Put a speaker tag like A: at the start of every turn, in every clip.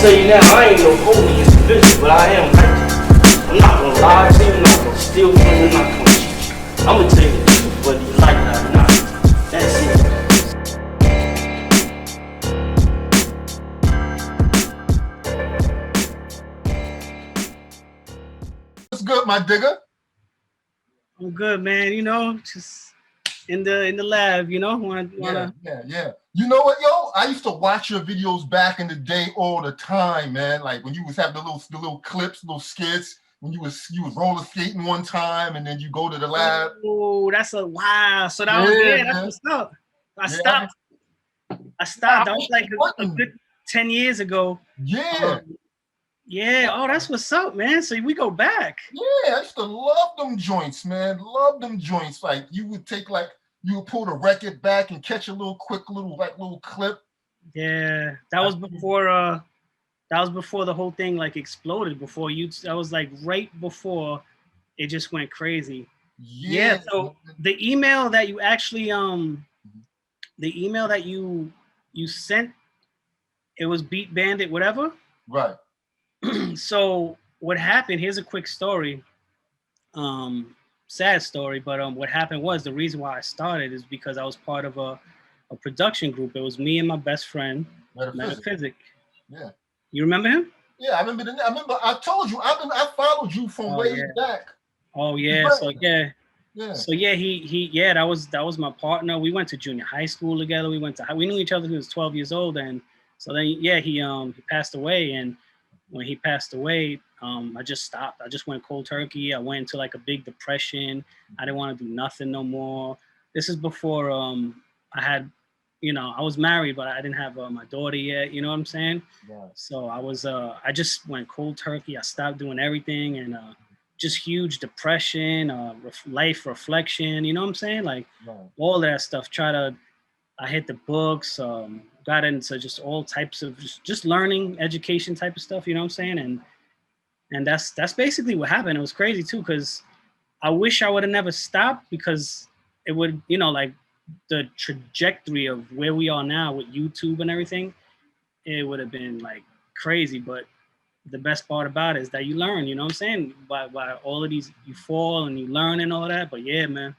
A: tell you now, I ain't no holy individual, but I am righteous. I'm not gonna lie to you, I'm not gonna steal from you, I'm not gonna cheat you. I'm gonna tell you the truth, whether you like that or not. That's it.
B: What's good, my digger?
C: I'm good, man. You know, just in the lab. You know, wanna.
B: Yeah. You know what, yo? I used to watch your videos back in the day all the time, man. Like when you was having the little clips, little skits. When you was roller skating one time, and then you go to the lab.
C: Oh, that's a wow. So that was that's what's up. I stopped. That was like a good 10 years ago.
B: Yeah.
C: Yeah. Oh, that's what's up, man. So we go back.
B: Yeah, I used to love them joints, man. Love them joints. Like you would pull the record back and catch a little quick little clip.
C: Yeah, that was before the whole thing like exploded. That was like right before it just went crazy. Yeah. So the email that you actually the email that you sent, it was Beat Bandit, whatever.
B: Right.
C: So what happened? Here's a quick story. Sad story, but what happened was the reason why I started is because I was part of a production group. It was me and my best friend, Metaphysic.
B: Yeah.
C: You remember him?
B: Yeah, I remember. I told you. I followed you from way back.
C: Oh yeah. So yeah. So yeah, that was my partner. We went to junior high school together. We knew each other when he was 12 years old, and so then he passed away. And when he passed away, I just stopped. I just went cold turkey. I went into like a big depression. I didn't want to do nothing no more. This is before I had, I was married, but I didn't have my daughter yet. You know what I'm saying?
B: Right.
C: So I just went cold turkey. I stopped doing everything, and just huge depression, life reflection. You know what I'm saying? Like all that stuff. I hit the books. Got into just all types of just learning, education type of stuff. You know what I'm saying? And that's basically what happened. It was crazy too, because I wish I would have never stopped, because it would, like the trajectory of where we are now with YouTube and everything, it would have been like crazy. But the best part about it is that you learn, you know what I'm saying? By all of these, you fall and you learn and all that. But yeah, man,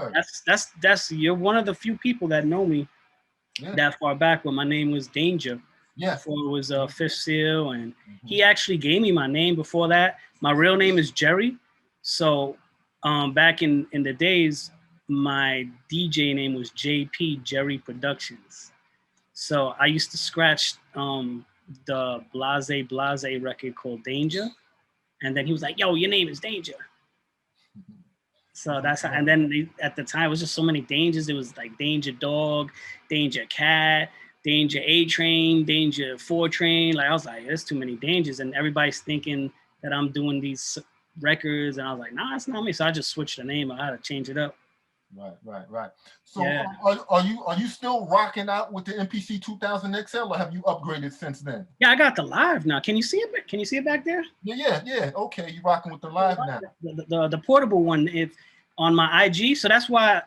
C: that's you're one of the few people that know me that far back when my name was Danger.
B: Yeah.
C: Before it was Fifth Seal, and he actually gave me my name before that. My real name is Jerry. So back in the days, my DJ name was JP, Jerry Productions. So I used to scratch the Blase record called Danger. And then he was like, yo, your name is Danger. So that's how, and then at the time, it was just so many dangers. It was like Danger Dog, Danger Cat, Danger A Train, Danger 4 Train. Like I was like, there's too many dangers. And everybody's thinking that I'm doing these records. And I was like, nah, it's not me. So I just switched the name. I had to change it up.
B: Right. So are you still rocking out with the MPC 2000 XL, or have you upgraded since then?
C: Yeah, I got the live now. Can you see it? Can you see it back there?
B: Yeah. Okay, you rocking with the live now.
C: The portable one, if on my IG. So that's why.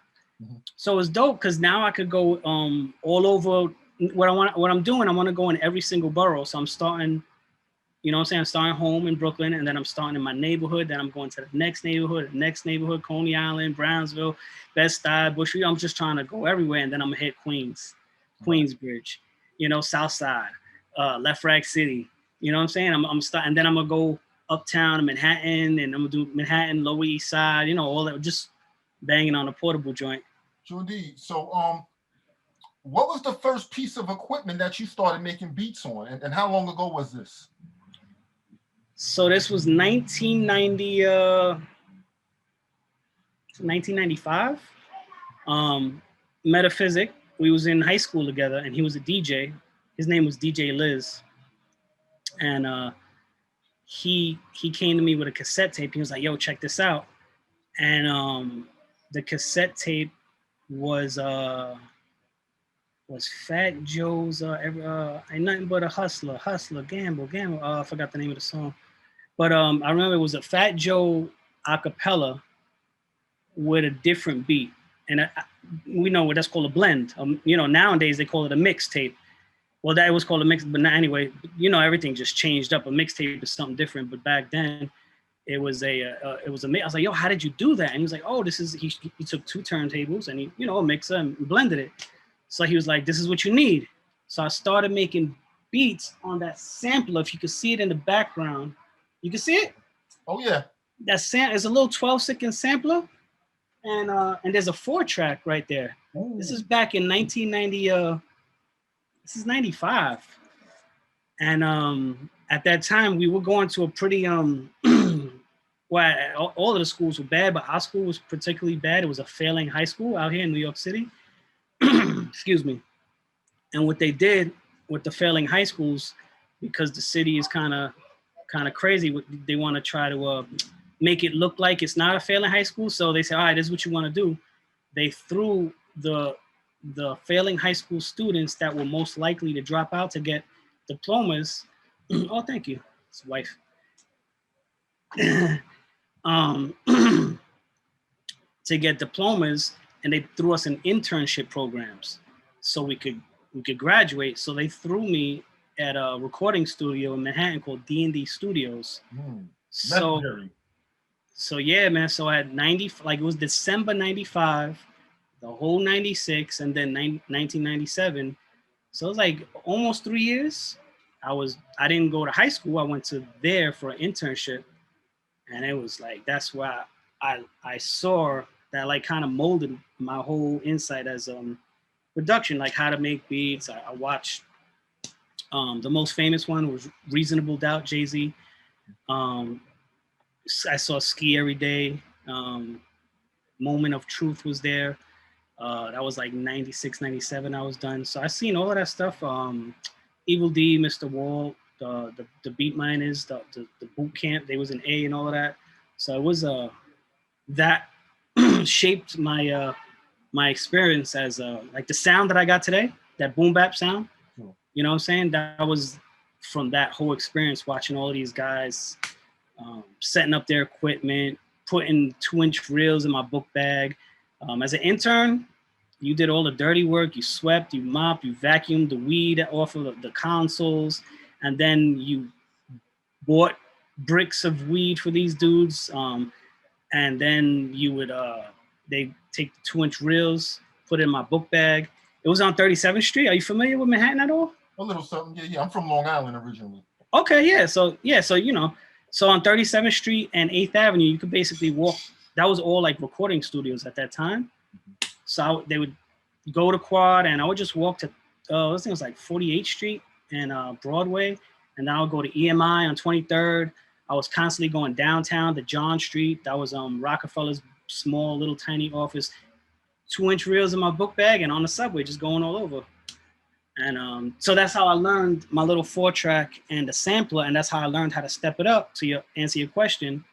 C: So it's dope, because now I could go all over. What I'm doing, I want to go in every single borough. So I'm starting. You know what I'm saying? I'm starting home in Brooklyn, and then I'm starting in my neighborhood. Then I'm going to the next neighborhood, Coney Island, Brownsville, Bed-Stuy, Bushwick. I'm just trying to go everywhere, and then I'm going to hit Queensbridge, South Side, Left Rack City. You know what I'm saying? I'm starting, and then I'm going to go uptown to Manhattan, and I'm going to do Manhattan, Lower East Side, all that, just banging on a portable joint.
B: Sure indeed. So, what was the first piece of equipment that you started making beats on, and how long ago was this?
C: So this was 1995. Metaphysic. We was in high school together, and he was a DJ. His name was DJ Liz, and he came to me with a cassette tape. He was like, "Yo, check this out," and the cassette tape was Fat Joe's Ain't Nothing But a Hustler, Gamble. I forgot the name of the song. But I remember it was a Fat Joe acapella with a different beat. And we know what that's called, a blend. Nowadays they call it a mixtape. well, that was called a mix, but not, anyway, you know, everything just changed up. A mixtape is something different, but back then it was I was like, yo, how did you do that? And he was like, oh, this is, he took 2 turntables and he, you know, a mixer and blended it. So he was like, this is what you need. So I started making beats on that sampler. If you could see it in the background, you can see it?
B: Oh yeah.
C: That is a little 12-second sampler. And there's a 4-track right there. Ooh. This is back in 1990, this is 95. And at that time we were going to a pretty well, all of the schools were bad, but our school was particularly bad. It was a failing high school out here in New York City. Excuse me. And what they did with the failing high schools, because the city is kind of crazy, they want to try to make it look like it's not a failing high school. So they said, all right, this is what you want to do. They threw the failing high school students that were most likely to drop out to get diplomas. Oh, thank you. It's wife. To get diplomas, and they threw us in internship programs so we could graduate. So they threw me at a recording studio in Manhattan called D&D Studios. So yeah, man. So at 90, like it was December 95, the whole 96, and then 1997. So it was like almost 3 years. I didn't go to high school. I went to there for an internship, and it was like, that's why I saw that, like, kind of molded my whole insight as production, like how to make beats. I watched the most famous one was Reasonable Doubt, Jay-Z. I saw Ski Every Day. Moment of Truth was there. That was like 96, 97 I was done. So I seen all of that stuff. Evil D, Mr. Wall, the Beat Miners, the boot camp, they was an A and all of that. So it was that shaped my my experience as like the sound that I got today, that boom bap sound. You know what I'm saying? That was from that whole experience, watching all of these guys setting up their equipment, putting 2-inch reels in my book bag. As an intern, you did all the dirty work. You swept, you mopped, you vacuumed the weed off of the consoles, and then you bought bricks of weed for these dudes. And then you would, they take the 2-inch reels, put it in my book bag. It was on 37th Street. Are you familiar with Manhattan at all?
B: A little something, yeah. I'm from Long Island originally.
C: Okay, yeah. So you know, so on 37th Street and 8th Avenue, you could basically walk. That was all like recording studios at that time. So they would go to Quad, and I would just walk to, I think it was like 48th Street and Broadway, and then I would go to EMI on 23rd. I was constantly going downtown to John Street. That was Rockefeller's small little tiny office. 2-inch reels in my book bag, and on the subway, just going all over. And so that's how I learned my little 4-track and the sampler, and that's how I learned how to step it up. To answer your question,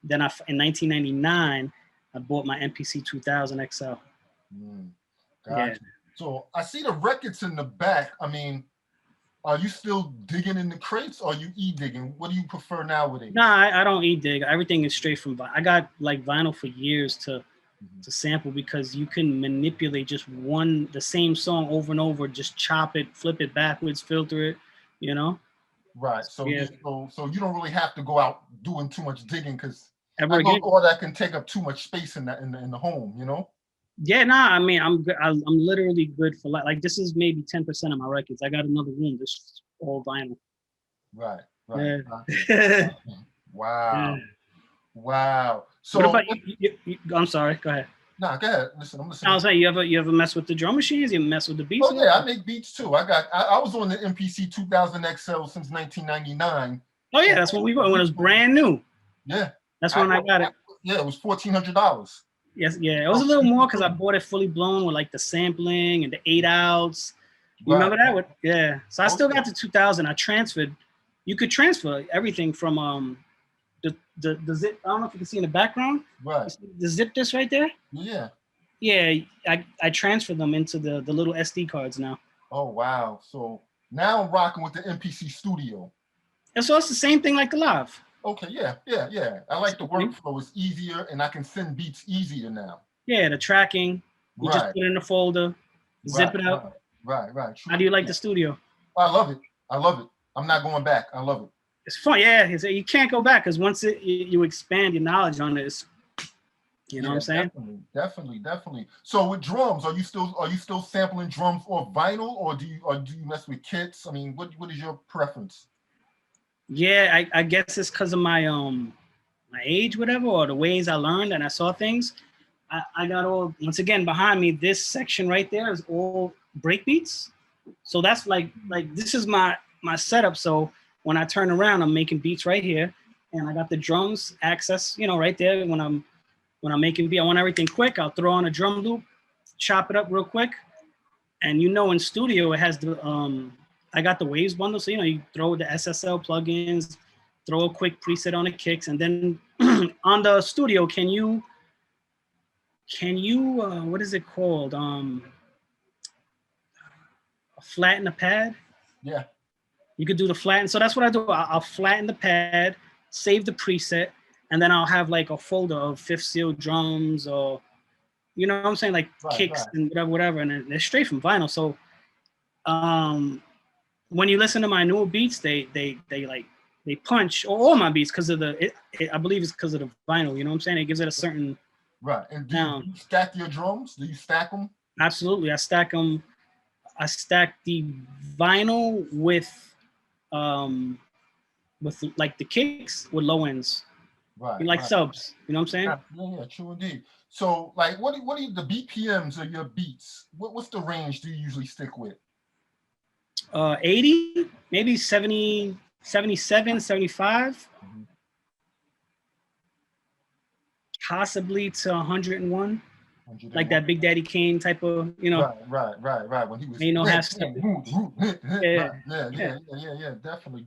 C: then in 1999, I bought my MPC 2000 XL.
B: Gotcha.
C: Yeah.
B: So I see the records in the back. I mean, are you still digging in the crates, or are you e-digging? What do you prefer nowadays?
C: Nah, I don't e-dig. Everything is straight from vinyl. I got like vinyl for years to sample, because you can manipulate just the same song over and over, just chop it, flip it backwards, filter it, you know?
B: Right. So
C: yeah.
B: So you don't really have to go out doing too much digging, because
C: all
B: that can take up too much space in the home, you know?
C: Yeah, nah, I mean, I'm literally good for like this is maybe 10% of my records. I got another room, this is all vinyl.
B: Right.
C: Yeah.
B: Wow. Yeah. Wow. So
C: what about you? I'm sorry, go ahead.
B: Nah, go ahead. Listen, I'm listening.
C: I was like, you ever mess with the drum machines? You mess with the beats?
B: Oh yeah, I make beats too. I was on the MPC 2000 XL since 1999.
C: Oh yeah, that's when we were, when it was brand new.
B: Yeah.
C: That's when I got it.
B: Yeah, it was $1,400.
C: Yes, yeah, it was a little more because I bought it fully blown with like the sampling and the 8-outs. You remember that? Yeah. So I still got the 2000. I transferred. You could transfer everything from the zip. I don't know if you can see in the background.
B: Right.
C: The zip disc right there.
B: Yeah.
C: Yeah, I transferred them into the little SD cards now.
B: Oh wow! So now I'm rocking with the MPC Studio.
C: And so it's the same thing like the live.
B: Okay, yeah. I like the workflow. It's easier, and I can send beats easier now.
C: Yeah, the tracking. You just put it in a folder, zip it out.
B: Right.
C: How do you like the studio?
B: I love it. I love it. I'm not going back. I love it.
C: It's fun. Yeah, you can't go back because once you expand your knowledge on it, you know what I'm saying?
B: Definitely. So with drums, are you still sampling drums or vinyl, or do you mess with kits? I mean, what is your preference?
C: Yeah, I guess it's because of my my age, whatever, or the ways I learned and I saw things. I got all, once again, behind me, this section right there is all break beats. So that's like this is my setup. So when I turn around, I'm making beats right here, and I got the drums access, you know, right there. When I'm making beat, I want everything quick. I'll throw on a drum loop, chop it up real quick, and you know, in studio it has the I got the waves bundle, so you know, you throw the SSL plugins, throw a quick preset on the kicks, and then on the studio, can you what is it called? Flatten the pad.
B: Yeah.
C: You could do the flatten. So that's what I do. I'll flatten the pad, save the preset, and then I'll have like a folder of fifth seal drums, or you know what I'm saying, like kicks and whatever, and they're straight from vinyl. So when you listen to my newer beats, they punch, or all my beats, because of I believe it's because of the vinyl. You know what I'm saying? It gives it a certain
B: And do you stack your drums? Do you stack them?
C: Absolutely, I stack them. I stack the vinyl with like the kicks with low ends, like subs. You know what I'm saying?
B: Yeah, true indeed. So like, what are the BPMs of your beats? What's the range do you usually stick with?
C: 80, maybe 70, 77, 75, possibly to 101. Like that Big Daddy Kane type of, you know.
B: Right. When he was,
C: ain't no half step.
B: Yeah, definitely.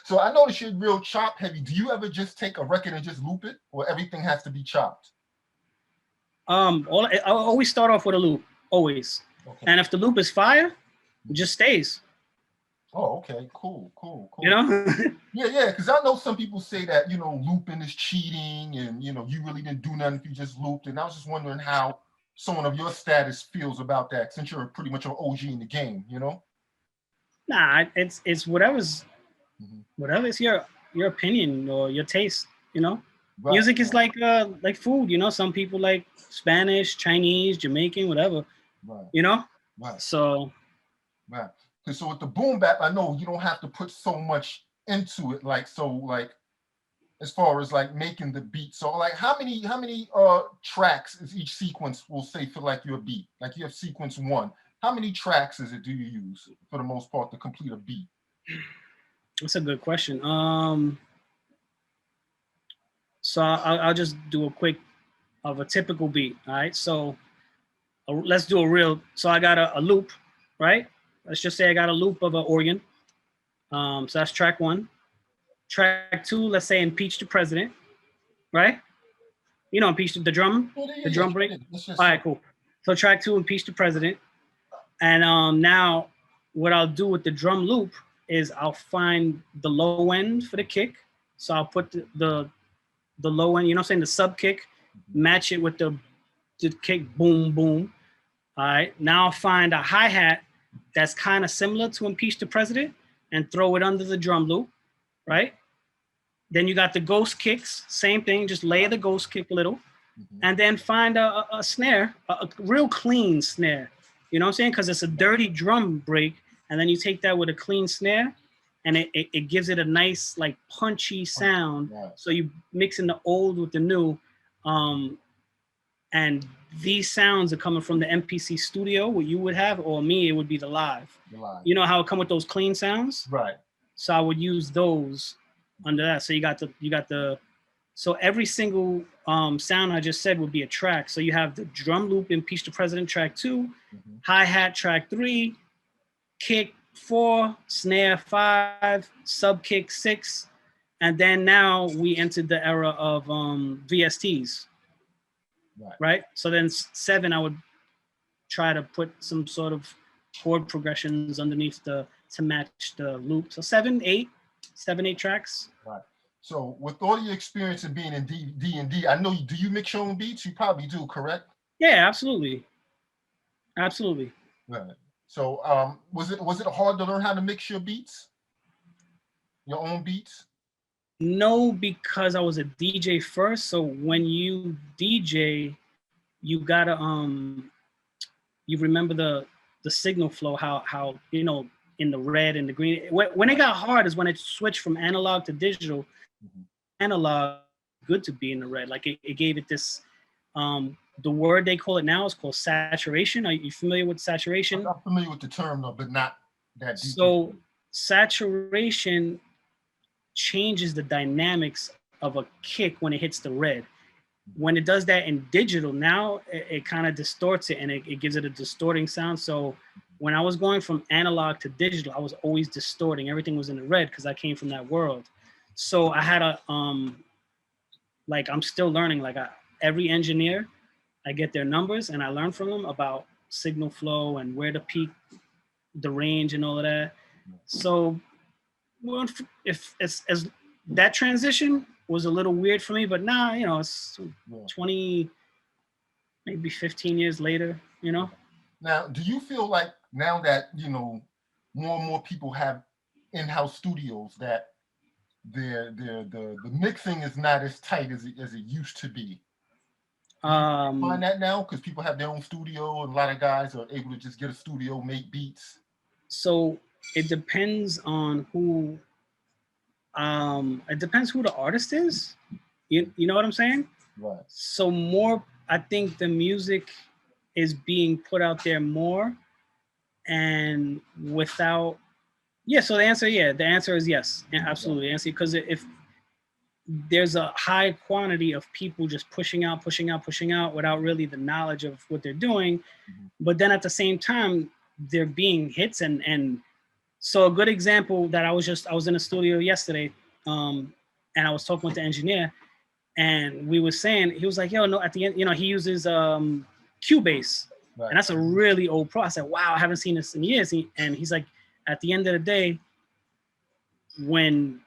B: So I noticed you're real chop heavy. Do you ever just take a record and just loop it, or everything has to be chopped?
C: I always start off with a loop, always. Okay. And if the loop is fire, it just stays.
B: Oh, okay, cool.
C: You know?
B: yeah, because I know some people say that, you know, looping is cheating, and you know, you really didn't do nothing if you just looped. And I was just wondering how someone of your status feels about that, since you're pretty much an OG in the game, you know?
C: Nah, it's whatever's your opinion or your taste, you know? Music is like food, you know. Some people like Spanish, Chinese, Jamaican, whatever. You know? So
B: so with the boom bap, I know you don't have to put so much into it, like as far as like making the beat. So like how many tracks is each sequence, will say, for like your beat? Like you have sequence 1. How many tracks do you use for the most part to complete a beat?
C: That's a good question. So I'll just do a quick of a typical beat. All right. So let's do a real. So I got a loop, right? Let's just say I got a loop of an organ. So that's track 1. Track 2, let's say impeach the president, right? You know, impeach the drum break. All right, cool. So track 2, impeach the president. And now what I'll do with the drum loop is I'll find the low end for the kick. So I'll put the low end, you know what I'm saying, the sub kick, match it with the kick, boom, boom. All right, now I'll find a hi-hat that's kind of similar to impeach the president and throw it under the drum loop, right? Then you got the ghost kicks, same thing, just layer the ghost kick a little, and then find a snare, a real clean snare. You know what I'm saying? Because it's a dirty drum break, and then you take that with a clean snare, and it gives it a nice, like, punchy sound. So you mix in the old with the new, and these sounds are coming from the MPC studio, what you would have, or me, it would be the live. You know how it come with those clean sounds?
B: Right.
C: So I would use those under that. So you got the so every single sound I just said would be a track. So you have the drum loop, impeach the president, track 2, hi-hat, track 3, kick 4, snare 5, sub kick 6, and then now we entered the era of VSTs. Right. So then 7, I would try to put some sort of chord progressions underneath to match the loop. So 7, 8 tracks.
B: Right. So with all your experience of being in D&D, I know do you mix your own beats? You probably do, correct?
C: Yeah, absolutely. Right.
B: So was it hard to learn how to mix your beats, your own beats?
C: No, because I was a DJ first. So when you DJ, you gotta you remember the signal flow, how you know, in the red and the green. When it got hard is when it switched from analog to digital. Analog good to be in the red. Like it gave it this the word they call it now is called saturation. Are you familiar with saturation?
B: I'm familiar with the term though, but not that deep.
C: So saturation changes the dynamics of a kick when it hits the red. When it does that in digital, now it kind of distorts it and it gives it a distorting sound. So when I was going from analog to digital, I was always distorting. Everything was in the red because I came from that world. So I had a like I'm still learning. Like every engineer, I get their numbers and I learn from them about signal flow and where to peak, the range and all of that. So well, if as that transition was a little weird for me, but now you know it's 20, maybe 15 years later. You know.
B: Now, do you feel like now that you know more and more people have in-house studios that the mixing is not as tight as it used to be? Find that now because people have their own studio and a lot of guys are able to just get a studio, make beats.
C: So it depends on who. It depends who the artist is. You know what I'm saying?
B: Right.
C: So more, I think the music is being put out there more, and without. Yeah. So the answer is yes, absolutely. Answer because if there's a high quantity of people just pushing out without really the knowledge of what they're doing. But then at the same time, they're being hits. And so a good example that I was in a studio yesterday and I was talking with the engineer and we were saying, he was like, yo, no, at the end, you know, he uses Cubase. Right. And that's a really old pro. I said, wow, I haven't seen this in years. And he's like, at the end of the day, when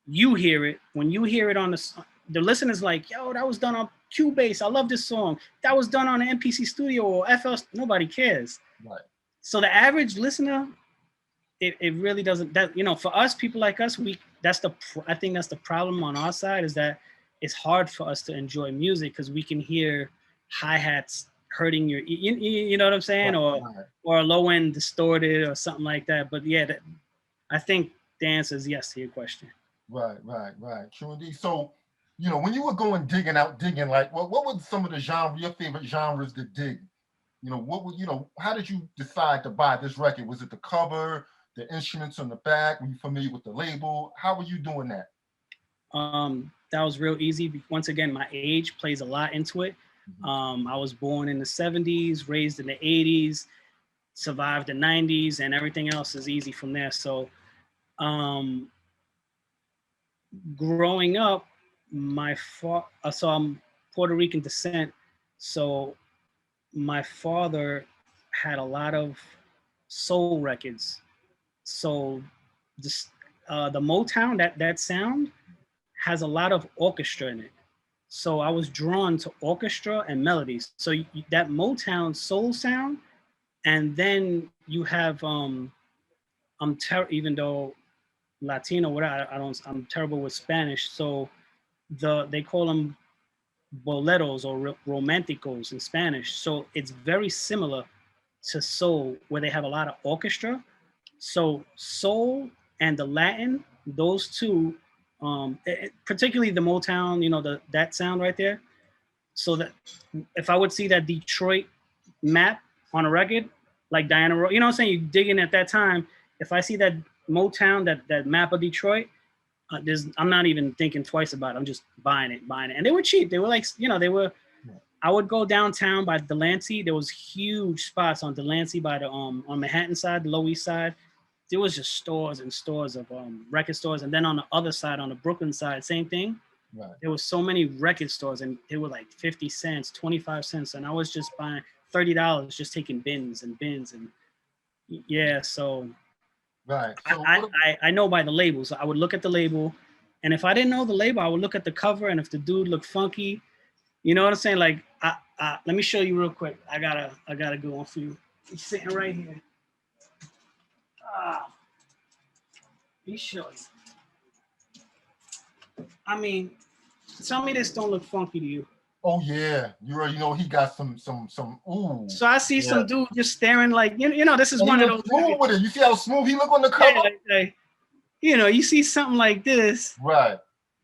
C: you hear it on the listener's like, yo, that was done on Cubase. I love this song. That was done on an MPC Studio or FL. Nobody cares. Right. So the average listener, it really doesn't. That, you know, for us, people like us, I think that's the problem on our side, is that it's hard for us to enjoy music because we can hear hi-hats hurting your, you know what I'm saying, or a low end distorted or something like that. But yeah, I think the answer is yes to your question.
B: Right. True indeed. So, you know, when you were going digging, like, what were some of your favorite genres to dig? You know, how did you decide to buy this record? Was it the cover, the instruments on the back? Were you familiar with the label? How were you doing that?
C: That was real easy. Once again, my age plays a lot into it. I was born in the 70s, raised in the 80s, survived the 90s, and everything else is easy from there. So, growing up, so I'm Puerto Rican descent. So my father had a lot of soul records. So this, the Motown, that sound has a lot of orchestra in it. So I was drawn to orchestra and melodies. So that Motown soul sound, and then you have even though Latino, I'm terrible with Spanish. So they call them boleros or romanticos in Spanish. So it's very similar to soul, where they have a lot of orchestra. So soul and the Latin, those two, particularly the Motown, you know, that sound right there. So that if I would see that Detroit map on a record, like Diana Ross, you know what I'm saying? You dig in at that time. If I see that Motown, that map of Detroit, I'm not even thinking twice about it. I'm just buying it. And they were cheap. They were like, you know, I would go downtown by Delancey. There was huge spots on Delancey by the on Manhattan side, the Lower East Side. There was just stores and stores of record stores. And then on the other side, on the Brooklyn side, same thing. Right. There was so many record stores, and they were like 50 cents, 25 cents. And I was just buying $30, just taking bins and yeah. So
B: right. So
C: I know by the label. So I would look at the label, and if I didn't know the label, I would look at the cover, and if the dude looked funky, you know what I'm saying? Like, let me show you real quick. I got a good one for you. He's sitting right here. You sure? I mean, tell me this don't look funky to you.
B: Oh yeah, you already know he got some. Ooh.
C: So I see some dude just staring like you know this is
B: And
C: one
B: he
C: of
B: looks
C: those.
B: smooth with it. You see how smooth he look on the cover?
C: Yeah, like, you know, you see something like this,
B: Right.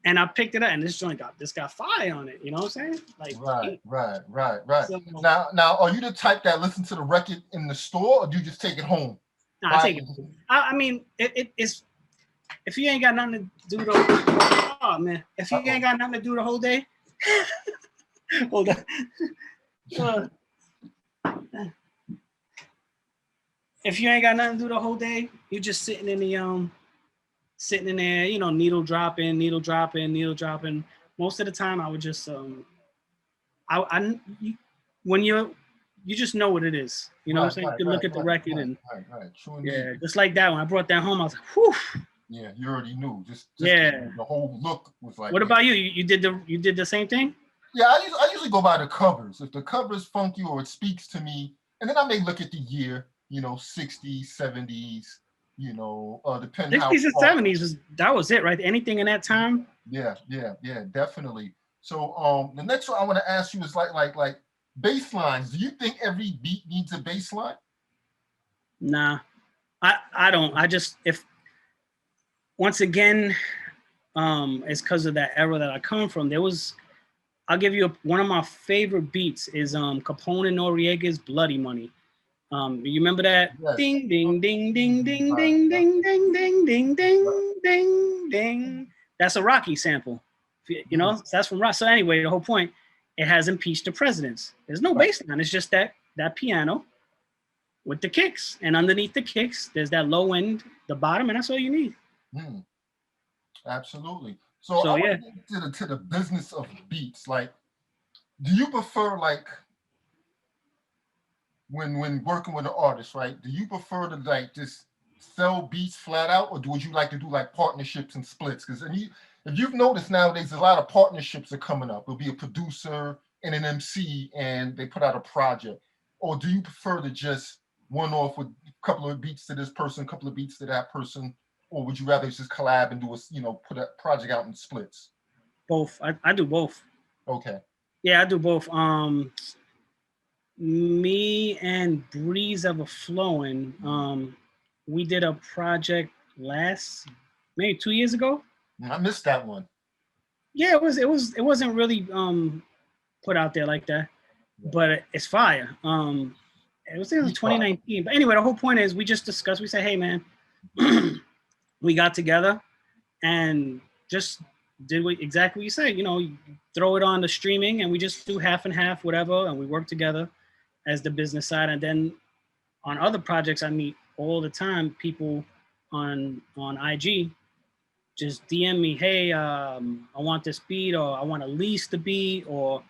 C: and I picked it up, and this joint got fire on it. You know what I'm saying? Like,
B: right.
C: So,
B: Now, are you the type that listen to the record in the store, or do you just take it home?
C: Nah, I take it. I mean, it's if you ain't got nothing to do the oh man, if you ain't got nothing to do the whole day, hold on. If you ain't got nothing to do the whole day, you just sitting in there, you know, needle dropping. Most of the time, I would just when you just know what it is. You know what I'm saying? You can look at the record and yeah, just like that. When I brought that home, I was like, whew.
B: Yeah, you already knew. Just
C: yeah.
B: The whole look was like.
C: What about you? You did the same thing?
B: Yeah, I usually go by the covers. If the cover is funky or it speaks to me, and then I may look at the year. You know, 60s, 70s. You know, depending
C: 60s and 70s that was it, right? Anything in that time?
B: Yeah, definitely. So the next one I want to ask you is like bass lines. Do you think every beat needs a bass line?
C: Nah, I don't. I just if once again, it's because of that era that I come from. I'll give you one of my favorite beats is Capone and Noriega's Bloody Money. You remember that? Yes. Ding ding ding ding ding ding ding ding ding ding ding ding ding. That's a Rocky sample. You know, that's from Rock. So anyway, the whole point, it has impeached the presidents. There's no bass line. It's just that piano with the kicks, and underneath the kicks, there's that low end, the bottom, and that's all you need.
B: Absolutely. So I want to get to the business of beats. Like, do you prefer like when working with an artist, right? Do you prefer to like just sell beats flat out, or would you like to do like partnerships and splits? Because if you've noticed nowadays, a lot of partnerships are coming up. It'll be a producer and an MC, and they put out a project. Or do you prefer to just one off with a couple of beats to this person, a couple of beats to that person? Or would you rather just collab and do put a project out in splits?
C: Both. I do both.
B: Okay.
C: Yeah, I do both. Me and Breeze Ever Flowing, we did a project maybe 2 years ago.
B: I missed that one.
C: Yeah, it wasn't really put out there like that, but it's fire. It was in 2019. But anyway, the whole point is we just discussed. We said, hey man, we got together and just did exactly what you said. You know, you throw it on the streaming, and we just do half and half, whatever, and we work together as the business side. And then on other projects, I meet all the time people on IG just DM me, hey, I want this beat, or I want to lease the beat, or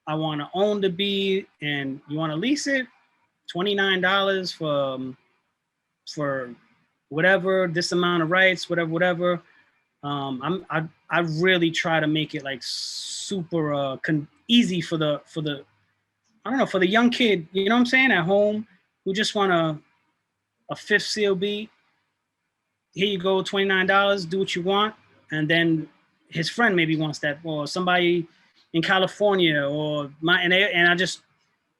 C: I want to own the beat, and you want to lease it, $29 for whatever, this amount of rights, whatever. I really try to make it like super easy for the I don't know, for the young kid, you know what I'm saying, at home, who just want a fifth seal beat. Here you go, $29, do what you want. And then his friend maybe wants that, or somebody in California, or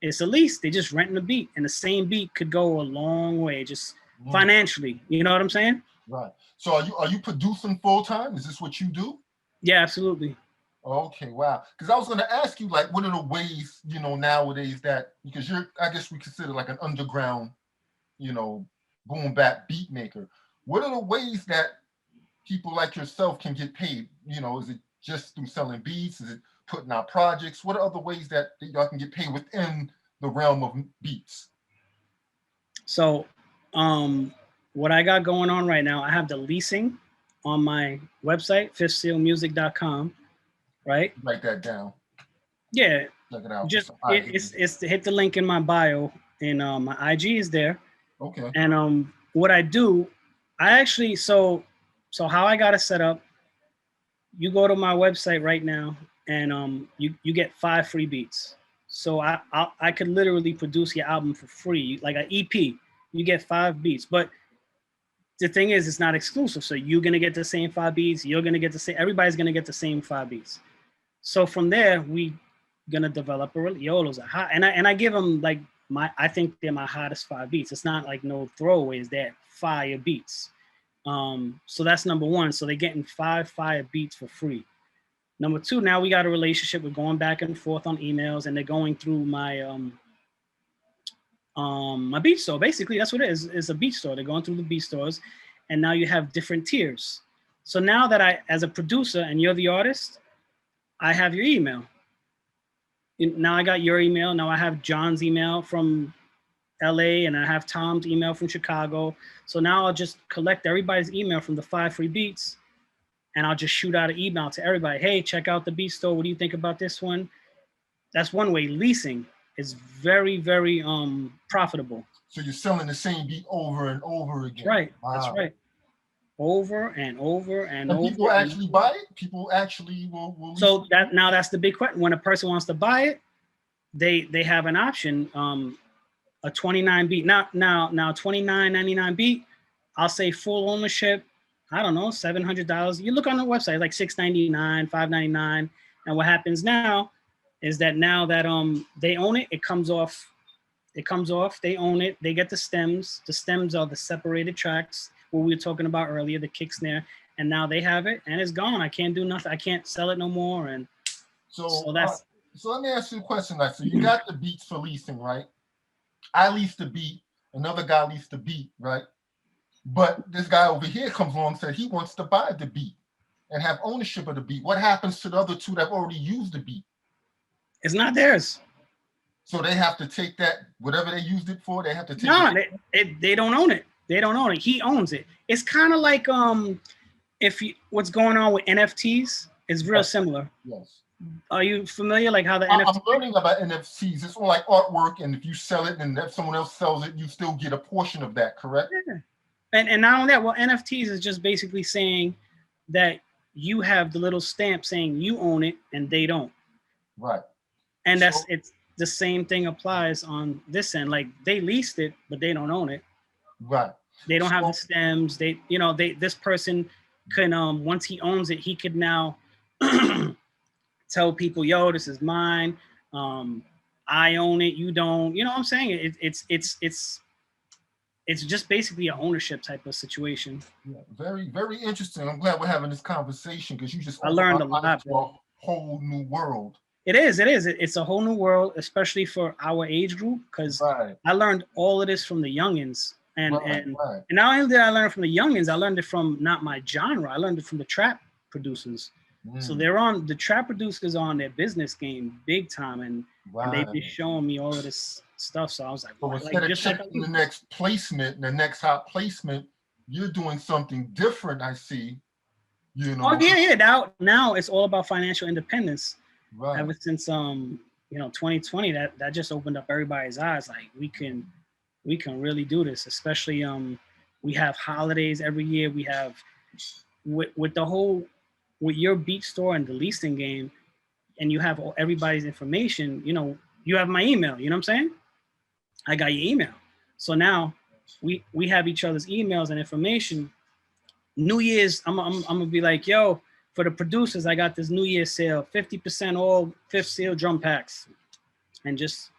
C: it's a lease. They just renting the beat, and the same beat could go a long way, just financially. You know what I'm saying?
B: Right. So are you producing full time? Is this what you do?
C: Yeah, absolutely.
B: Okay, wow. Because I was going to ask you, like, what are the ways, nowadays that, because I guess we consider like an underground, boom bap beat maker. What are the ways that people like yourself can get paid? Is it just through selling beats? Is it putting out projects? What are other ways that y'all can get paid within the realm of beats?
C: So, what I got going on right now, I have the leasing on my website, fifthsealmusic.com. Right?
B: Write that down.
C: Yeah.
B: Check it out.
C: Just it's hit the link in my bio, and my IG is there.
B: Okay.
C: And what I do, I actually so how I got it set up. You go to my website right now, and you get 5 free beats. So I could literally produce your album for free, like an EP. You get 5 beats, but the thing is, it's not exclusive. So you're gonna get the same 5 beats. You're gonna get the same. Everybody's gonna get the same 5 beats. So from there, we gonna develop a YOLO's a hot, and I give them like I think they're my hottest 5 beats. It's not like no throwaways. They're fire beats. So that's number one. So they're getting 5 fire beats for free. Number two, now we got a relationship. We're going back and forth on emails, and they're going through my beat store. Basically, that's what it is. It's a beat store. They're going through the beat stores, and now you have different tiers. So now that I, as a producer, and you're the artist, I have your email. Now I got your email. Now I have John's email from LA, and I have Tom's email from Chicago. So now I'll just collect everybody's email from the 5 free beats, and I'll just shoot out an email to everybody. Hey, check out the beat store. What do you think about this one? That's one way. Leasing is very, very profitable.
B: So you're selling the same beat over and over again.
C: Right.
B: Wow.
C: That's right. Over and over and over.
B: People actually buy it? People actually will
C: so that's the big question. When a person wants to buy it, they have an option, a 29 beat. Now $29.99 beat, I'll say full ownership, I don't know, $700. You look on the website, like $699, $599. And what happens now is that they own it, it comes off, they own it, they get the stems. The stems are the separated tracks, what we were talking about earlier, the kick snare, and now they have it and it's gone. I can't do nothing. I can't sell it no more. And so that's
B: so let me ask you a question. Like, so you got the beats for leasing, right? I lease the beat, another guy leased the beat, right? But this guy over here comes along and says he wants to buy the beat and have ownership of the beat. What happens to the other two that have already used the beat?
C: It's not theirs.
B: So they have to take that, whatever they used it for, they have to take
C: it. They don't own it. They don't own it. He owns it. It's kind of like what's going on with NFTs is real similar.
B: Yes.
C: Are you familiar, like how the
B: NFT? I'm learning about NFTs. It's more like artwork, and if you sell it and if someone else sells it, you still get a portion of that, correct?
C: Yeah. And not only that, well, NFTs is just basically saying that you have the little stamp saying you own it and they don't.
B: Right.
C: And it's the same thing applies on this end. Like they leased it, but they don't own it.
B: Right.
C: They don't have the stems. This person can once he owns it, he could now tell people, yo, this is mine. I own it, you don't. You know what I'm saying? It's just basically an ownership type of situation.
B: Yeah, very, very interesting. I'm glad we're having this conversation because you just
C: I learned a lot, bro.
B: A whole new world.
C: It is. It's a whole new world, especially for our age group, because I learned all of this from the youngins. And not only did I learn from the youngins, I learned it from not my genre. I learned it from the trap producers. So the trap producers are on their business game big time, and they've been showing me all of this stuff. So I was like,
B: so instead of checking the next placement, the next hot placement, you're doing something different. I see. You know.
C: Oh yeah. Now it's all about financial independence. Right. Ever since 2020, that just opened up everybody's eyes. Like we can really do this. Especially we have holidays every year. We have with your beat store and the leasing game, and you have everybody's information, you have my email, you know what I'm saying? I got your email. So now we have each other's emails and information. New Year's, I'm gonna be like, yo, for the producers, I got this New Year's sale, 50% all 5th seal drum packs. And just,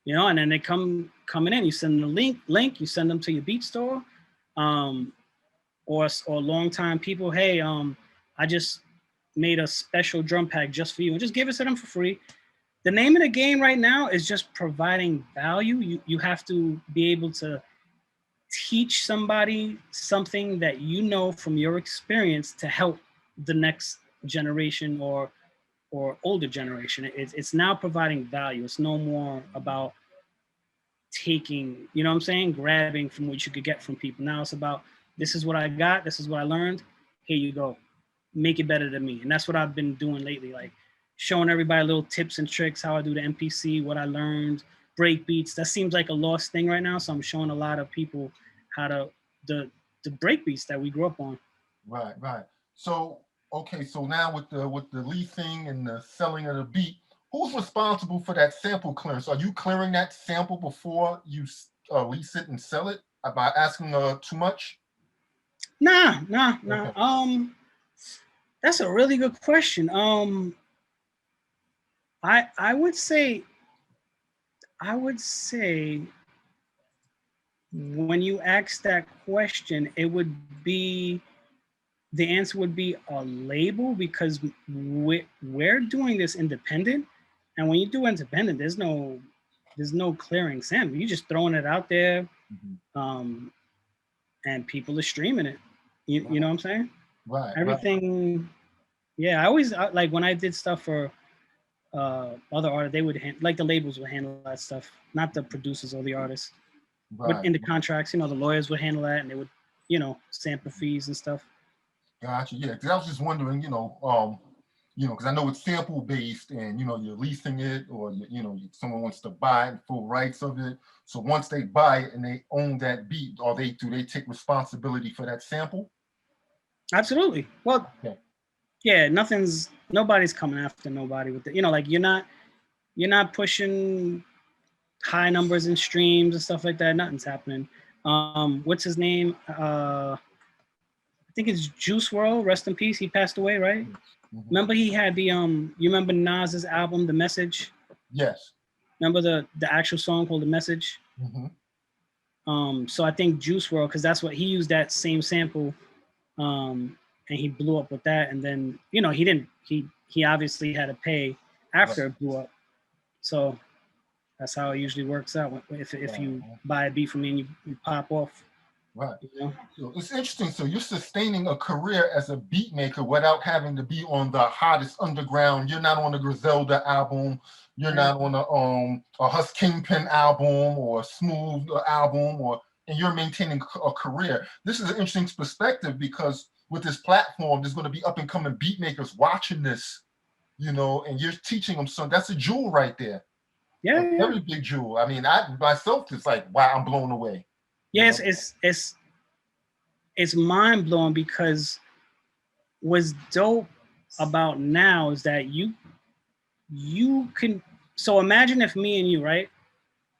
C: and then they coming in, you send them the link, you send them to your beat store, or long-time people, hey, I just made a special drum pack just for you, and just give it to them for free. The name of the game right now is just providing value. You have to be able to teach somebody something that from your experience to help the next generation or older generation. It's now providing value. It's no more about taking, you know what I'm saying, grabbing from what you could get from people. Now it's about, this is what I got, this is what I learned, here you go. Make it better than me. And that's what I've been doing lately, like showing everybody little tips and tricks, how I do the MPC, what I learned, break beats. That seems like a lost thing right now. So I'm showing a lot of people how to, the break beats that we grew up on.
B: Right. So, okay, so now with the leasing and the selling of the beat, who's responsible for that sample clearance? Are you clearing that sample before you lease it and sell it by asking too much?
C: Nah.
B: Okay.
C: That's a really good question. I would say when you ask that question, it would be the answer would be a label because we're doing this independent, and when you do independent, there's no clearing sample. You're just throwing it out there, and people are streaming it. You know what I'm saying?
B: Right.
C: Everything. Yeah, I always like when I did stuff for other artists, they would like the labels would handle that stuff, not the producers or the artists. But
B: Right.
C: in the contracts, the lawyers would handle that, and they would, sample fees and stuff.
B: Gotcha. Yeah, because I was just wondering, because I know it's sample based, and you're leasing it, or someone wants to buy it, full rights of it. So once they buy it and they own that beat, do they take responsibility for that sample?
C: Absolutely. Well,
B: Okay.
C: yeah, nobody's coming after nobody with it. Like you're not pushing high numbers in streams and stuff like that. Nothing's happening. What's his name? I think it's Juice WRLD. Rest in peace. He passed away, right?
B: Mm-hmm.
C: Remember he had the You remember Nas's album, The Message?
B: Yes.
C: Remember the actual song called The Message?
B: Mm-hmm.
C: So I think Juice WRLD, because that's what he used, that same sample, and he blew up with that. And then he obviously had to pay after it blew up. So that's how it usually works out. If you buy a beat from me and you pop off.
B: Right. So it's interesting. So you're sustaining a career as a beat maker without having to be on the hottest underground. You're not on a Griselda album. You're not on a Hus Kingpin album or a Smooth album, and you're maintaining a career. This is an interesting perspective because with this platform, there's going to be up and coming beat makers watching this, and you're teaching them something. That's a jewel right there.
C: Yeah,
B: a very big jewel. I mean, I myself is like, wow, I'm blown away.
C: Yes, it's mind blowing because what's dope about now is that you can. So imagine if me and you, right,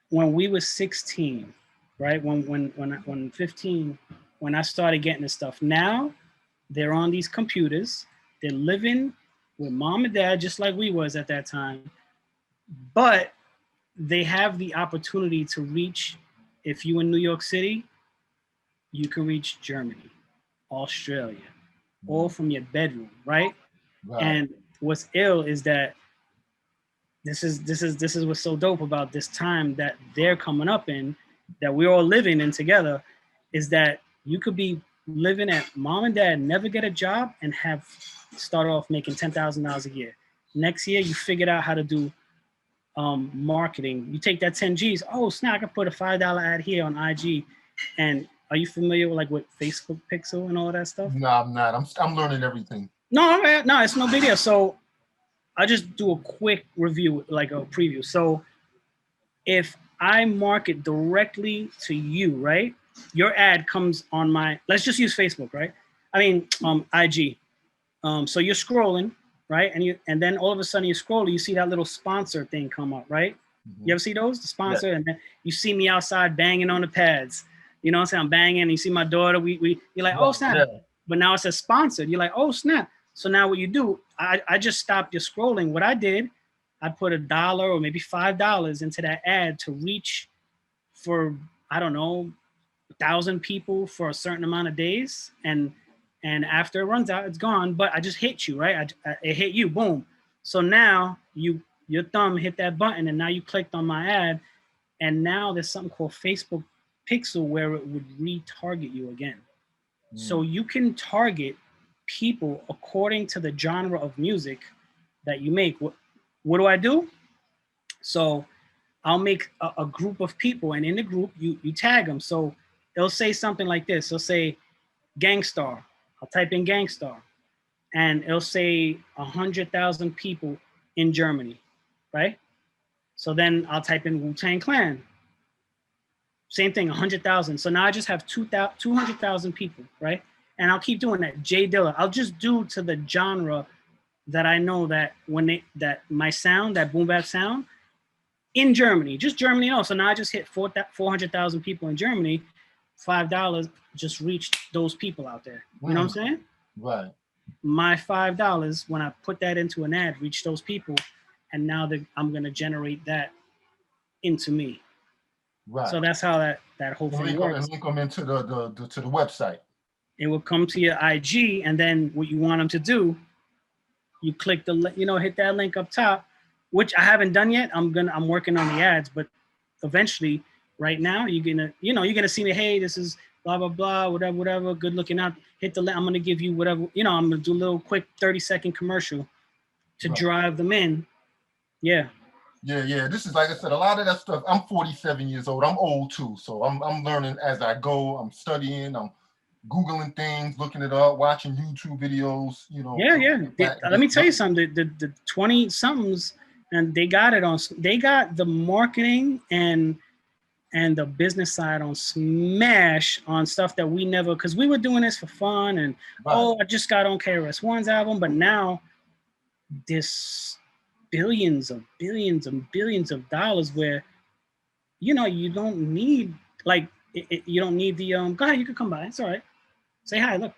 C: when we were 16, right, when 15, when I started getting this stuff. Now they're on these computers. They're living with mom and dad just like we was at that time, but they have the opportunity to reach. If you in New York City, you can reach Germany, Australia, all from your bedroom, right? And what's ill is that this is what's so dope about this time that they're coming up in, that we're all living in together, is that you could be living at mom and dad, never get a job, and start off making $10,000 a year. Next year, you figured out how to do marketing. You take that 10 G's. Oh snap! I can put a $5 ad here on IG. And are you familiar with Facebook Pixel and all that stuff?
B: No, I'm not. I'm learning everything.
C: No, it's no big deal. So I'll just do a quick review, like a preview. So if I market directly to you, right? Your ad comes on let's just use Facebook, right? I mean, IG. So you're scrolling, right? And then all of a sudden you scroll, you see that little sponsor thing come up, right? You ever see those? The sponsor, and then you see me outside banging on the pads. You know what I'm saying? I'm banging, and you see my daughter. You're like, oh snap! Yeah. But now it says sponsored. You're like, oh snap! So now what you do? I just stopped your scrolling. What I did, I put $1 or maybe $5 into that ad to reach for, I don't know, 1,000 people for a certain amount of days, and after it runs out, it's gone. But I just hit you, right? It hit you, boom. So now your thumb hit that button, and now you clicked on my ad, and now there's something called Facebook Pixel where it would retarget you again. So you can target people according to the genre of music that you make. What do I do? So I'll make a group of people, and in the group you tag them. So it'll say something like this. It'll say Gangstar. I'll type in Gangstar, and it'll say 100,000 people in Germany, right? So then I'll type in Wu-Tang Clan. Same thing, 100,000. So now I just have 200,000 people, right? And I'll keep doing that. Jay Dilla. I'll just do to the genre that I know that that my sound, that boom bap sound, in Germany, just Germany. So now I just hit 400,000 people in Germany. $5 just reached those people out there. You know what I'm saying?
B: Right.
C: My $5, when I put that into an ad, reached those people, and now I'm gonna generate that into me.
B: Right.
C: So that's how that whole thing works.
B: And link them into the website.
C: It will come to your IG, and then what you want them to do, you click hit that link up top, which I haven't done yet. I'm working on the ads, but eventually, right now, you're gonna see me. Hey, this is blah blah blah, whatever. Good looking out. Hit the link. I'm gonna give you whatever. I'm gonna do a little quick 30-second commercial to drive them in. Yeah.
B: Yeah. This is, like I said, a lot of that stuff. I'm 47 years old. I'm old too, so I'm learning as I go. I'm studying. I'm Googling things, looking it up, watching YouTube videos.
C: Let me tell you something. The 20 somethings, and they got the marketing and the business side on smash on stuff that we never, because we were doing this for fun and I just got on KRS-One's album, but now this billions of dollars where you don't need you don't need the go ahead, you can come by, it's all right, say hi, look,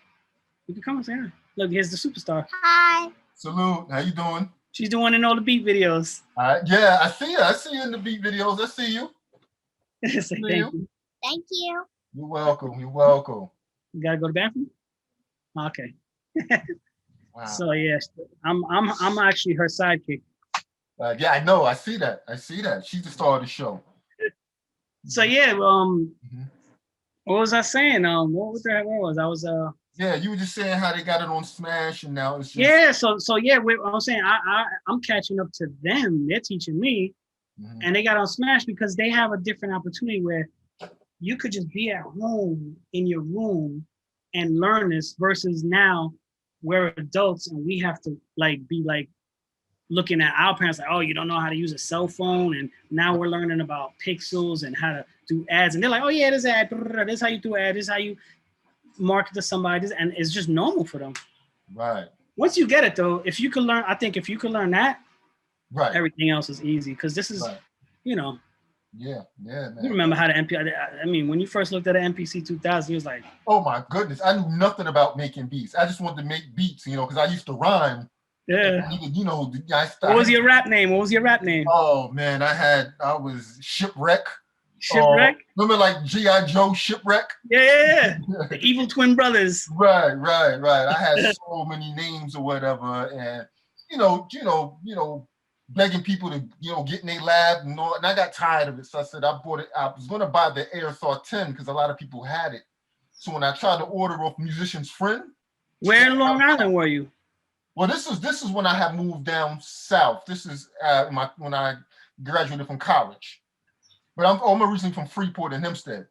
C: you can come and say hi, look, here's the superstar.
D: Hi.
B: Salute, how you doing?
C: She's doing in all the beat videos.
B: Yeah, I see you in the beat videos. I see you.
C: Say thank you.
D: Thank you.
B: You're welcome.
C: You gotta go to the bathroom? Okay.
B: Wow.
C: So yeah, I'm actually her sidekick.
B: Yeah, I know. I see that. She's the star of the show.
C: So yeah, what was I saying? What was I was
B: Yeah, you were just saying how they got it on Smash, and now it's just...
C: Yeah. So yeah, I'm saying I'm catching up to them. They're teaching me, and they got on Smash because they have a different opportunity where you could just be at home in your room and learn this, versus now we're adults and we have to be looking at our parents like, oh, you don't know how to use a cell phone, and now we're learning about pixels and how to do ads, and they're like, oh yeah, this ad, this is how you do ad, this is how you market to somebody, and it's just normal for them.
B: Right.
C: Once you get it though, if you can learn, I think if you can learn that,
B: right,
C: everything else is easy, because this is,
B: Yeah, man.
C: You remember how to I mean, when you first looked at an MPC 2000, you was like,
B: oh my goodness, I knew nothing about making beats. I just wanted to make beats, because I used to rhyme.
C: Yeah.
B: What
C: was your rap name?
B: Oh man, I was Shipwreck.
C: Shipwreck?
B: Remember like G.I. Joe Shipwreck?
C: Yeah. The Evil Twin Brothers.
B: Right. I had so many names or whatever, and begging people to get in their lab and all, and I got tired of it. So I said I bought it. I was gonna buy the AirStar 10 because a lot of people had it. So when I tried to order off Musician's Friend.
C: Where in Long Island were you?
B: Well, this is when I had moved down south. This is when I graduated from college. But I'm originally from Freeport and Hempstead.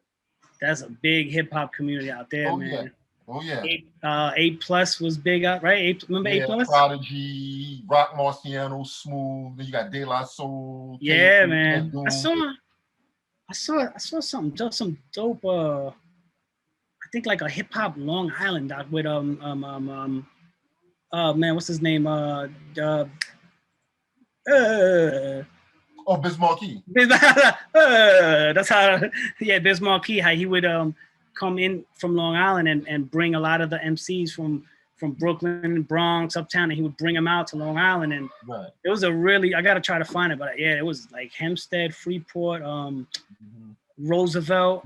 C: That's a big hip hop community out there, man.
B: Oh yeah.
C: 8+ was big out, right? Remember 8+?
B: Prodigy, Rock Marciano, Smooth. Then you got De La Soul.
C: Yeah, man. I saw some dope. I think like a hip hop Long Island doc with man, what's his name?
B: Biz Markie.
C: That's how. Yeah, Biz Markie. How he would come in from Long Island and bring a lot of the MCs from Brooklyn, Bronx, Uptown, and he would bring them out to Long Island. And it was I gotta try to find it, but yeah, it was like Hempstead, Freeport, Roosevelt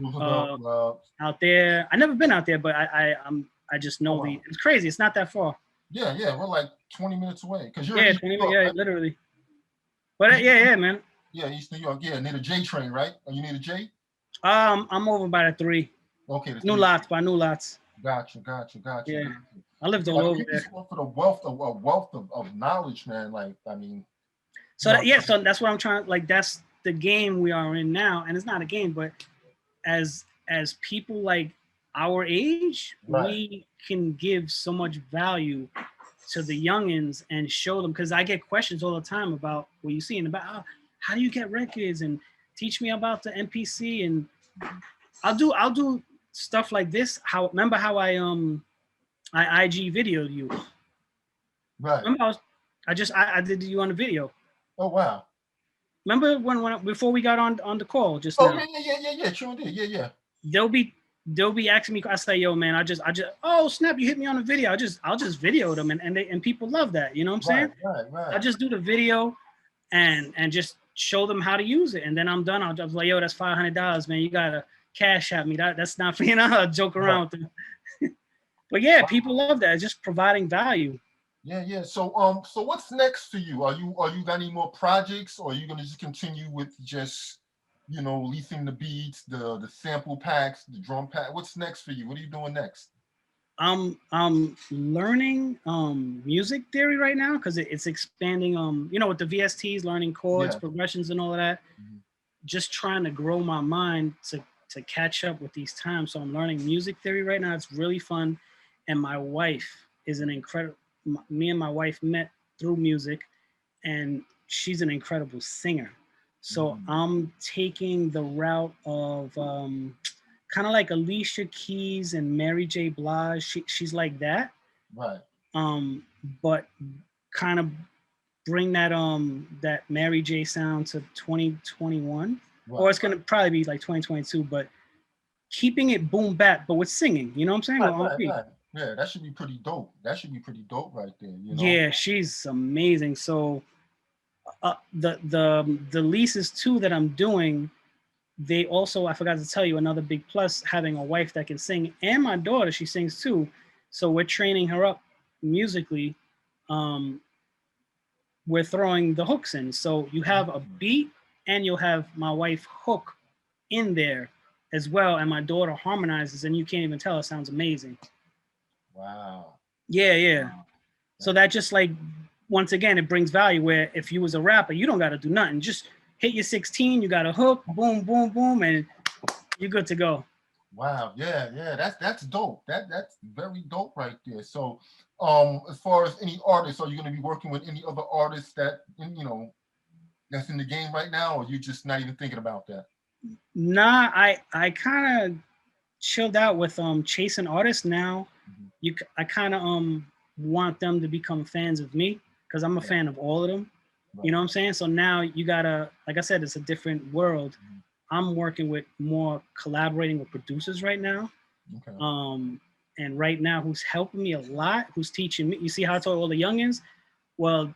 C: out there. I never been out there, but I just know it's crazy. It's not that far.
B: Yeah, we're like 20 minutes away. Cause you're
C: 20 minutes, right? Literally. But yeah, man.
B: Yeah, East New York. Yeah, near the J train, right? Are you near the J?
C: I'm over by the 3.
B: Okay.
C: New Lots.
B: Gotcha.
C: Yeah. I lived all over there.
B: For the wealth of knowledge, man. Like, I mean.
C: So that's what I'm trying. Like, that's the game we are in now, and it's not a game, but as people like our age, we can give so much value to the youngins and show them, because I get questions all the time about what you see and about how do you get records, and teach me about the MPC, and I'll do stuff like this. Remember how I IG videoed you?
B: Right.
C: Remember I did you on a video.
B: Oh wow.
C: Remember when before we got on the call just
B: now?
C: Yeah,
B: sure did. Yeah.
C: There'll be they'll be asking me. I say, yo, man, I just, oh snap, you hit me on a video. I'll just video them, and people love that. You know what I'm saying?
B: Right.
C: I just do the video, and just show them how to use it, and then I'm done. I'll just like, yo, that's $500, man. You gotta cash at me. That's not for, you know, I'll joke around with them. But yeah, people love that. It's just providing value.
B: Yeah. So so what's next for you? Are you got any more projects, or are you gonna just continue with just, you know, leasing the beats, the sample packs, the drum pack? What's next for you? What are you doing next?
C: I'm learning music theory right now because it's expanding. You know, with the VSTs, learning chords, progressions, and all of that. Just trying to grow my mind to catch up with these times. So I'm learning music theory right now. It's really fun, and my wife is an incredible. Me and my wife met through music, and she's an incredible singer. So I'm taking the route of kind of like Alicia Keys and Mary J. Blige. She's like that.
B: Right.
C: But kind of bring that that Mary J sound to 2021. Right. Or it's gonna probably be like 2022, but keeping it boom bap, but with singing. You know what I'm saying?
B: Right. Yeah, that should be pretty dope. That should be pretty dope right there. You know?
C: Yeah, she's amazing. So the leases too that I'm doing, they also, I forgot to tell you, another big plus, having a wife that can sing, and my daughter, she sings too. So we're training her up musically. We're throwing the hooks in. So you have a beat and you'll have my wife hook in there as well. And my daughter harmonizes, and you can't even tell, it sounds amazing.
B: Wow.
C: Yeah. Wow. So that just like, once again, it brings value where if you was a rapper, you don't got to do nothing. Just hit your 16, you got a hook, boom, boom, boom, and you're good to go.
B: Wow. Yeah. That's dope. That's very dope right there. So as far as any artists, are you going to be working with any other artists that, you know, that's in the game right now, or you just not even thinking about that?
C: Nah, I kind of chilled out with chasing artists now. I kind of want them to become fans of me because I'm a fan of all of them. Right. You know what I'm saying? So now you gotta, like I said, it's a different world. I'm working with more collaborating with producers right now. Okay. And right now, who's helping me a lot, who's teaching me. You see how I told all the youngins? Well,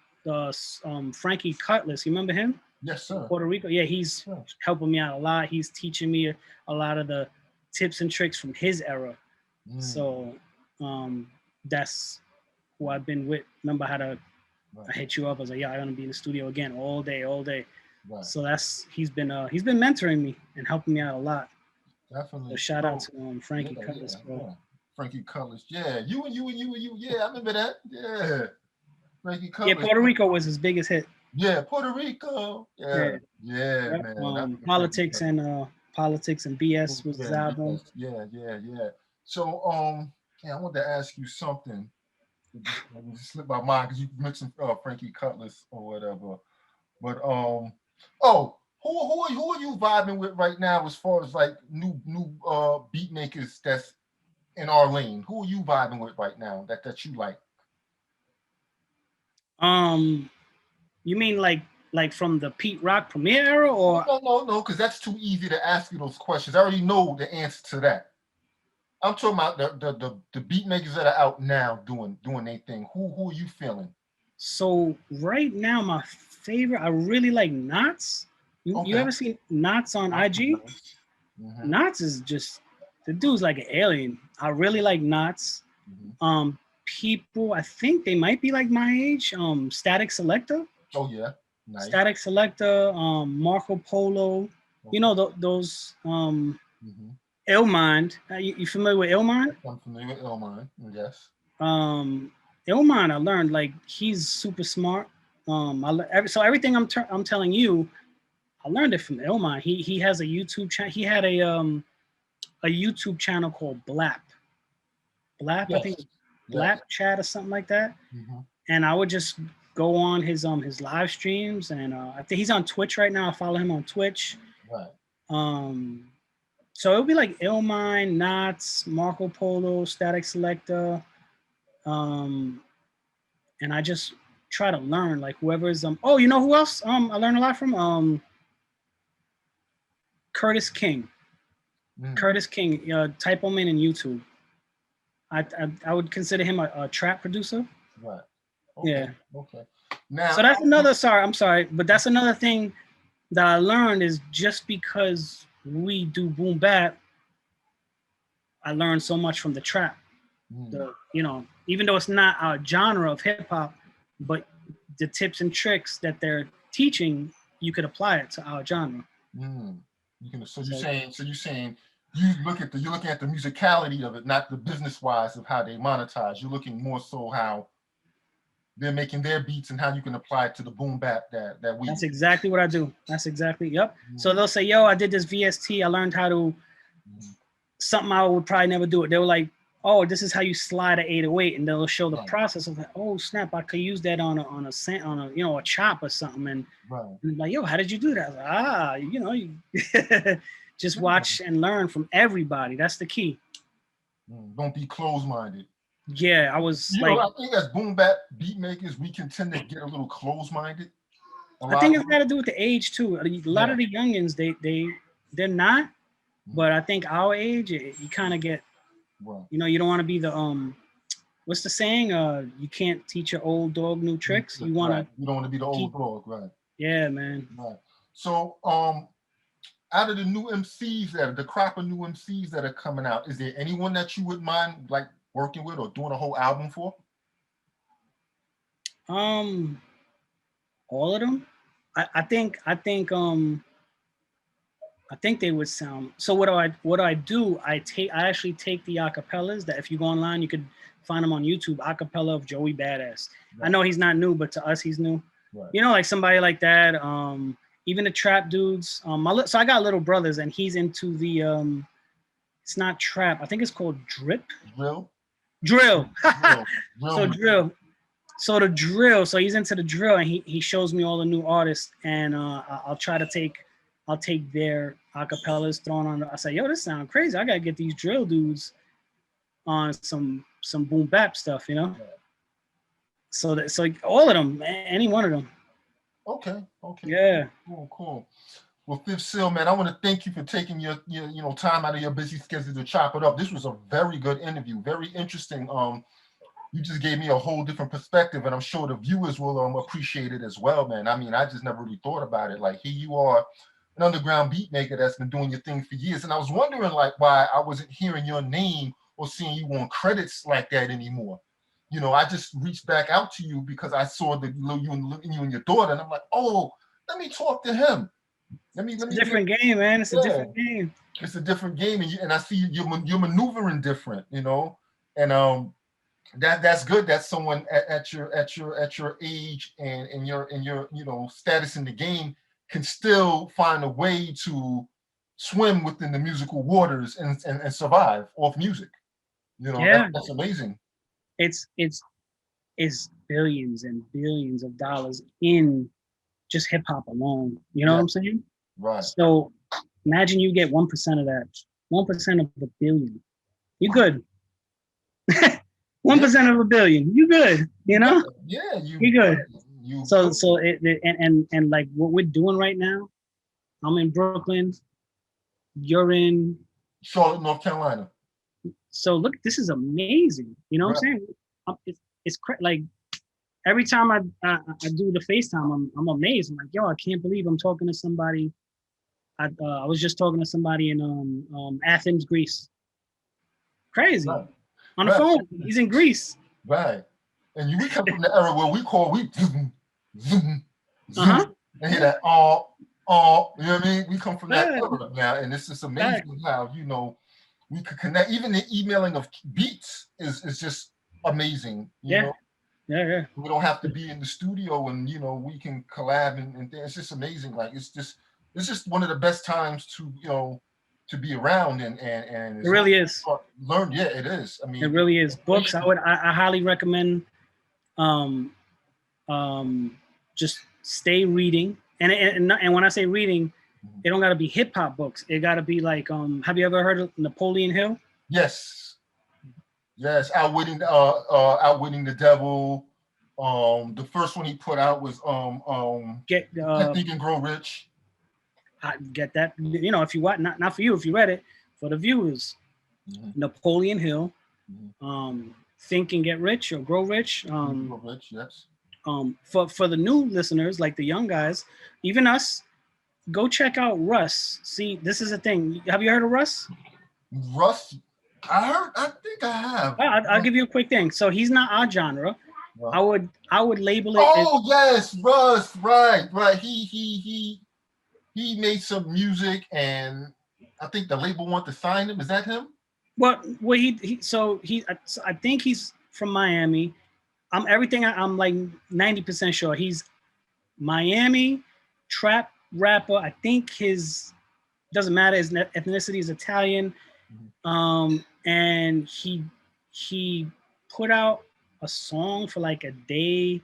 C: Frankie Cutlass, you remember him?
B: Yes, sir.
C: Puerto Rico. Yeah, he's helping me out a lot. He's teaching me a lot of the tips and tricks from his era. So that's who I've been with. Remember how to I hit you up. I was like, yeah, I'm gonna be in the studio again all day. Right. So he's been mentoring me and helping me out a lot.
B: Definitely.
C: So shout out to Frankie Cutlass, bro.
B: Yeah. Frankie Cutlass. Yeah, you. Yeah, I remember that. Yeah. Frankie Cutlass.
C: Yeah, Puerto Rico was his biggest hit.
B: Yeah, Puerto Rico. Yeah, man.
C: Politics and BS was his album.
B: Yeah. So I wanted to ask you something. It just slipped my mind because you mentioned Frankie Cutlass or whatever. But who are you vibing with right now as far as like new beat makers that's in our lane? Who are you vibing with right now that you like?
C: You mean like from the Pete Rock Premier era, or
B: no, because that's too easy to ask you those questions. I already know the answer to that. I'm talking about the beat makers that are out now doing their thing. Who are you feeling?
C: So right now, my favorite, I really like Knots. You ever seen Knots on IG? Knots is just, the dude's like an alien. I really like Knots. People, I think they might be like my age. Static Selector.
B: Oh yeah, nice.
C: Static Selector, Marco Polo. You know those. Illmind. You familiar with Illmind?
B: I'm familiar with Illmind. Yes.
C: Illmind, I learned like he's super smart. So everything I'm telling you, I learned it from Illmind. He has a YouTube channel. He had a YouTube channel called Blap. Blap, yes. I think Blap Chat or something like that. And I would just go on his live streams, and I think he's on Twitch right now. I follow him on Twitch. Right. So it'll be like Illmind, Knots, Marco Polo, Static Selector, and I just try to learn like whoever's Oh, you know who else? I learned a lot from Curtis King. Curtis King. Type him in YouTube. I would consider him a trap producer.
B: Right. Okay.
C: Yeah.
B: Okay. Now.
C: So that's another. Sorry, I'm sorry, but that's another thing that I learned is just because we do boom bap, I learned so much from the trap. Even though it's not our genre of hip hop, but the tips and tricks that they're teaching, you could apply it to our genre.
B: So you're saying you're looking at the musicality of it, not the business wise of how they monetize. You're looking more so how they're making their beats and how you can apply it to the boom bap that we.
C: That's exactly what I do. That's exactly, yep. So they'll say, yo, I did this VST. I learned how to something I would probably never do it. They were like, oh, this is how you slide an 808, and they'll show the process of like, oh snap, I could use that on a chop or something, and like, yo, how did you do that? I was like, you just watch and learn from everybody. That's the key.
B: Don't be closed-minded.
C: Yeah, I was
B: I think as boom bap beat makers, we can tend to get a little closed-minded.
C: I think it's got to do with the age too. A lot of the youngins, they're not, but I think our age, you kind of get. You don't want to be the what's the saying? You can't teach an old dog new tricks. You want to.
B: You don't want to be the old dog, right?
C: Yeah, man.
B: Right. So, out of the new MCs the crop of new MCs that are coming out, is there anyone that you would mind like working with or doing a whole album for?
C: All of them. I think they would sound. So what I do? I actually take the acapellas that if you go online, you could find them on YouTube. Acapella of Joey Badass. Right. I know he's not new, but to us, he's new. Right. Like somebody like that. Even the trap dudes. So I got little brothers, and he's into the. It's not trap. I think it's called drip.
B: Drill.
C: So drill. So the drill. So he's into the drill, and he shows me all the new artists, and I'll try to take. I'll take their acapellas thrown on. I say, yo, this sounds crazy. I gotta get these drill dudes on some boom bap stuff, So all of them, any one of them.
B: Okay.
C: Yeah.
B: Cool. Well, Fifth Seal, man, I want to thank you for taking your time out of your busy schedule to chop it up. This was a very good interview, very interesting. You just gave me a whole different perspective, and I'm sure the viewers will appreciate it as well, man. I mean, I just never really thought about it. Like, here you are, an underground beat maker that's been doing your thing for years. And I was wondering like why I wasn't hearing your name or seeing you on credits like that anymore. I just reached back out to you because I saw you and your daughter, and I'm like, oh, let me talk to him. It's a
C: different game, man. It's a different game.
B: It's a different game, and I see you're maneuvering different, and that's good that someone at your age and your status in the game can still find a way to swim within the musical waters and survive off music. That's amazing.
C: It's billions and billions of dollars in just hip hop alone. You know what I'm saying?
B: Right.
C: So imagine you get 1% of that, 1% of a billion. You good. 1% of a billion. You good.
B: Yeah,
C: you good. So and like what we're doing right now, I'm in Brooklyn. You're in
B: Charlotte, North Carolina.
C: So look, this is amazing. You know what I'm saying? It's like every time I do the FaceTime, I'm amazed. I'm like, yo, I can't believe I'm talking to somebody. I was just talking to somebody in Athens, Greece. Crazy.
B: Right.
C: On the phone. He's in Greece.
B: Right. And we come from the era where we zoom, zoom, zoom, and hear that you know what I mean? We come from that era now, and it's just amazing how we could connect. Even the emailing of beats is just amazing. You know?
C: Yeah.
B: We don't have to be in the studio, and we can collab, and it's just amazing. Like it's just one of the best times to be around, and
C: it really is.
B: Learn, it is. I mean,
C: it really is. Books, I highly recommend. Just stay reading, and when I say reading, it don't gotta be hip hop books. It gotta be like, have you ever heard of Napoleon Hill?
B: Yes. Outwitting the Devil. The first one he put out was Think and Grow Rich.
C: I get that. If you want, not for you if you read it, for the viewers. Napoleon Hill, Think and Get Rich or Grow Rich.
B: Grow Rich, yes.
C: For the new listeners, like the young guys, even us, go check out Russ. See, this is a thing. Have you heard of Russ?
B: Russ, I think I have.
C: I'll give you a quick thing. So he's not our genre. I would label it.
B: Oh yes, Russ, right. He made some music, and I think the label want to sign him. Is that him?
C: Well, I think he's from Miami. I'm like 90% sure he's Miami trap rapper. I think his doesn't matter, his ethnicity is Italian. And he put out a song for like a day.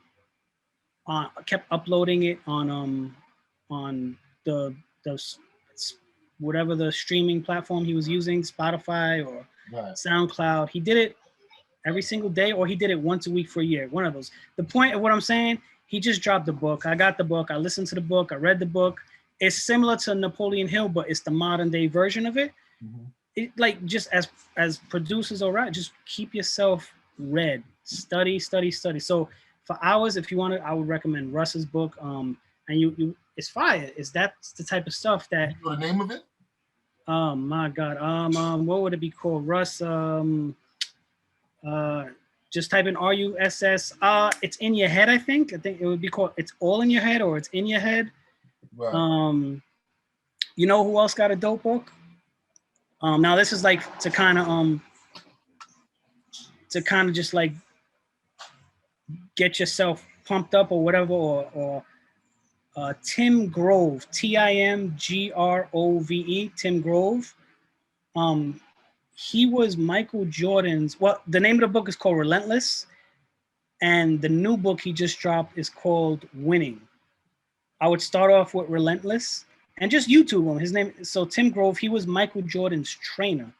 C: Kept uploading it on the whatever the streaming platform he was using, Spotify or SoundCloud. He did it every single day, or he did it once a week for a year. One of those. The point of what I'm saying, he just dropped the book. I got the book. I listened to the book. I read the book. It's similar to Napoleon Hill, but it's the modern day version of it. It like just as producers, all right, just keep yourself read, study. So for hours, if you want to, I would recommend Russ's book. And you it's fire. That's the type of stuff that.
B: You know the name of it?
C: Oh my God. What would it be called? Russ. Just type in RUSS. It's in your head. I think it would be called It's All in Your Head, or It's in Your Head. Right. You know who else got a dope book? Now this is like to kind of just like get yourself pumped up or whatever, or Tim Grove, TIMGROVE, Tim Grove. He was Michael Jordan's, well, the name of the book is called Relentless, and the new book he just dropped is called Winning. I would start off with Relentless and just YouTube him. His name, so Tim Grove, he was Michael Jordan's trainer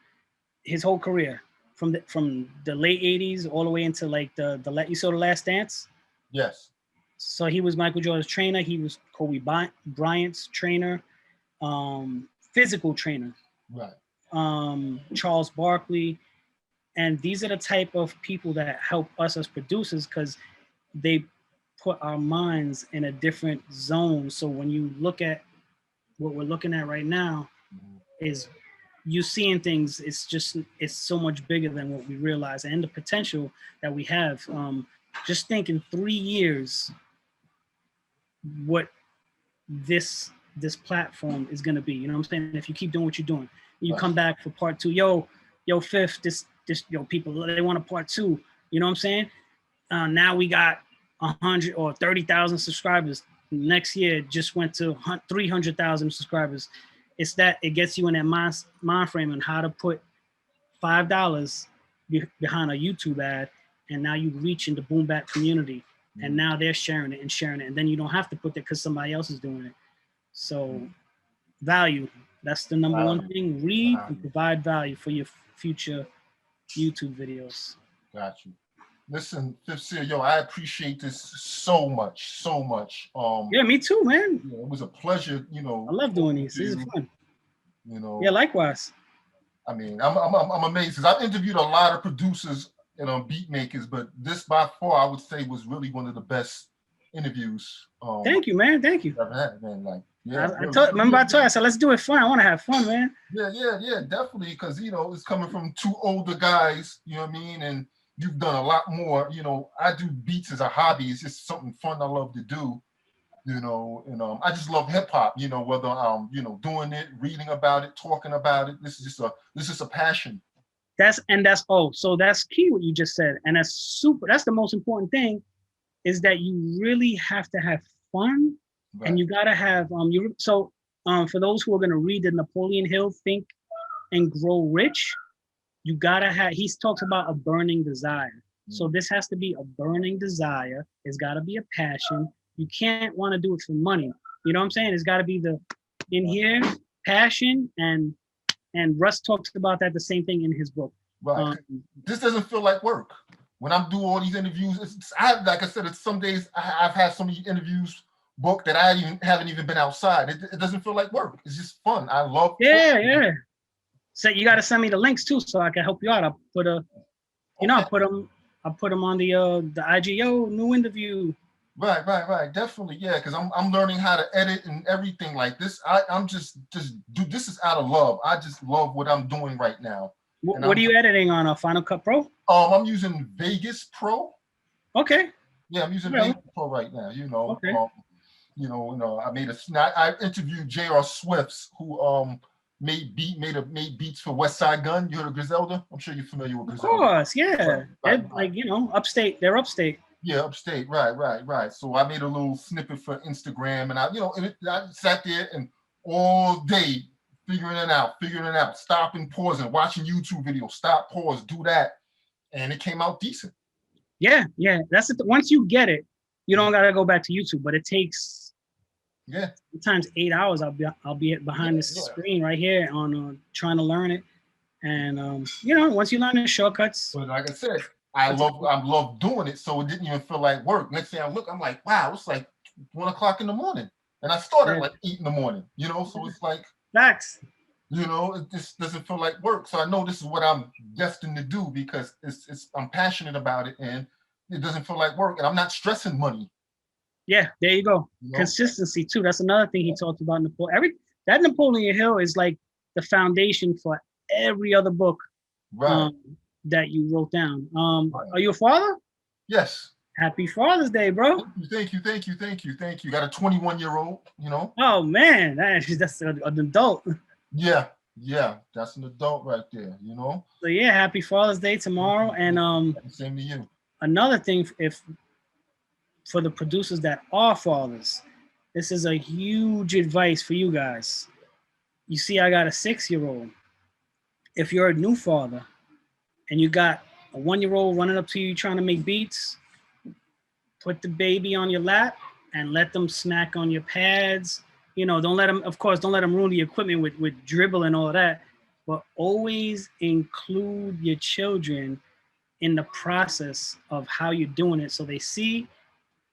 C: his whole career, from the late 80s all the way into like you saw The Last Dance?
B: Yes.
C: So he was Michael Jordan's trainer. He was Kobe Bryant's trainer, physical trainer.
B: Right.
C: Charles Barkley. And these are the type of people that help us as producers, because they put our minds in a different zone. So when you look at what we're looking at right now, is you seeing things, it's so much bigger than what we realize, and the potential that we have. Just think in 3 years what this platform is going to be. You know what I'm saying? If you keep doing what you're doing, you come back for part 2. Yo, Fifth, this people, they want a part 2. You know what I'm saying? Now we got 100 or 30,000 subscribers. Next year it just went to 300,000 subscribers. It's that it gets you in that mind frame on how to put $5 behind a YouTube ad, and now you reach into Boom Bap community, and now they're sharing it, and then you don't have to put that because somebody else is doing it. So value, that's the number one thing. Read and provide value for your future YouTube videos.
B: Got you. Listen, Fifth Seal, yo, I appreciate this so much.
C: Yeah, me too, man.
B: It was a pleasure, I
C: love doing these. This is fun. Yeah, likewise.
B: I mean, I'm amazed, because I've interviewed a lot of producers and beat makers, but this by far I would say was really one of the best interviews.
C: Thank you, man. Thank you.
B: I've had, man. Like, yeah.
C: I told you, I said, let's do it fun. I want to have fun, man.
B: Yeah, definitely, because it's coming from 2 older guys. You know what I mean? And you've done a lot more. I do beats as a hobby. It's just something fun I love to do. And I just love hip hop. Whether I'm doing it, reading about it, talking about it. This is just a passion. So that's key what you just said, and that's the most important thing, is that you really have to have fun, and you gotta have for those who are gonna read the Napoleon Hill Think and Grow Rich, you gotta have, he talks about a burning desire. So this has to be a burning desire. It's gotta be a passion. You can't want to do it for money. You know what I'm saying? It's gotta be passion, and Russ talks about that, the same thing in his book. Right. This doesn't feel like work. When I'm doing all these interviews, like I said, it's some days I've had so many interviews booked that I haven't even been outside. It doesn't feel like work. It's just fun. I love.
C: Yeah. So you got to send me the links too, so I can help you out. I'll put a, you know, I'll put them on the IGO new interview.
B: Right, definitely, yeah. Because I'm learning how to edit and everything like this. I'm just do this is out of love. I just love what I'm doing right now.
C: What are you editing on? A Final Cut Pro?
B: I'm using Vegas Pro.
C: Okay.
B: Yeah, I'm using Vegas Pro right now. You know,
C: okay.
B: I made I interviewed J.R. Swifts, who made beats for West Side Gun. You heard of Griselda? I'm sure you're familiar with Griselda.
C: Of course, yeah. Right. Like, you know, upstate. They're upstate.
B: Yeah, upstate. Right. So I made a little snippet for Instagram, and I sat there and all day figuring it out, stopping, pausing, watching YouTube videos, stop, pause, do that, and it came out decent.
C: Yeah. That's it. Once you get it, you don't gotta go back to YouTube, but it takes sometimes 8 hours. I'll be behind this screen right here on trying to learn it, and once you learn the shortcuts.
B: But like I said, I love doing it, so it didn't even feel like work. Next thing I look, I'm like, wow, it's like 1 o'clock in the morning, and I started like 8 in the morning. So it's like
C: facts.
B: It just doesn't feel like work. So I know this is what I'm destined to do because I'm passionate about it, and it doesn't feel like work, and I'm not stressing money.
C: Yeah, there you go. Consistency too. That's another thing he talked about. That Napoleon Hill is like the foundation for every other book that you wrote down. Are you a father?
B: Yes.
C: Happy Father's Day, bro.
B: Thank you. Got a 21-year-old,
C: Oh man, that's an adult.
B: Yeah, that's an adult right there,
C: So yeah, happy Father's Day tomorrow. And
B: same to you.
C: Another thing, for the producers that are fathers, this is a huge advice for you guys. You see, I got a 6-year-old. If you're a new father and you got a 1-year-old running up to you trying to make beats, put the baby on your lap and let them snack on your pads. Don't let them ruin the equipment with dribble and all of that, but always include your children in the process of how you're doing it. So they see,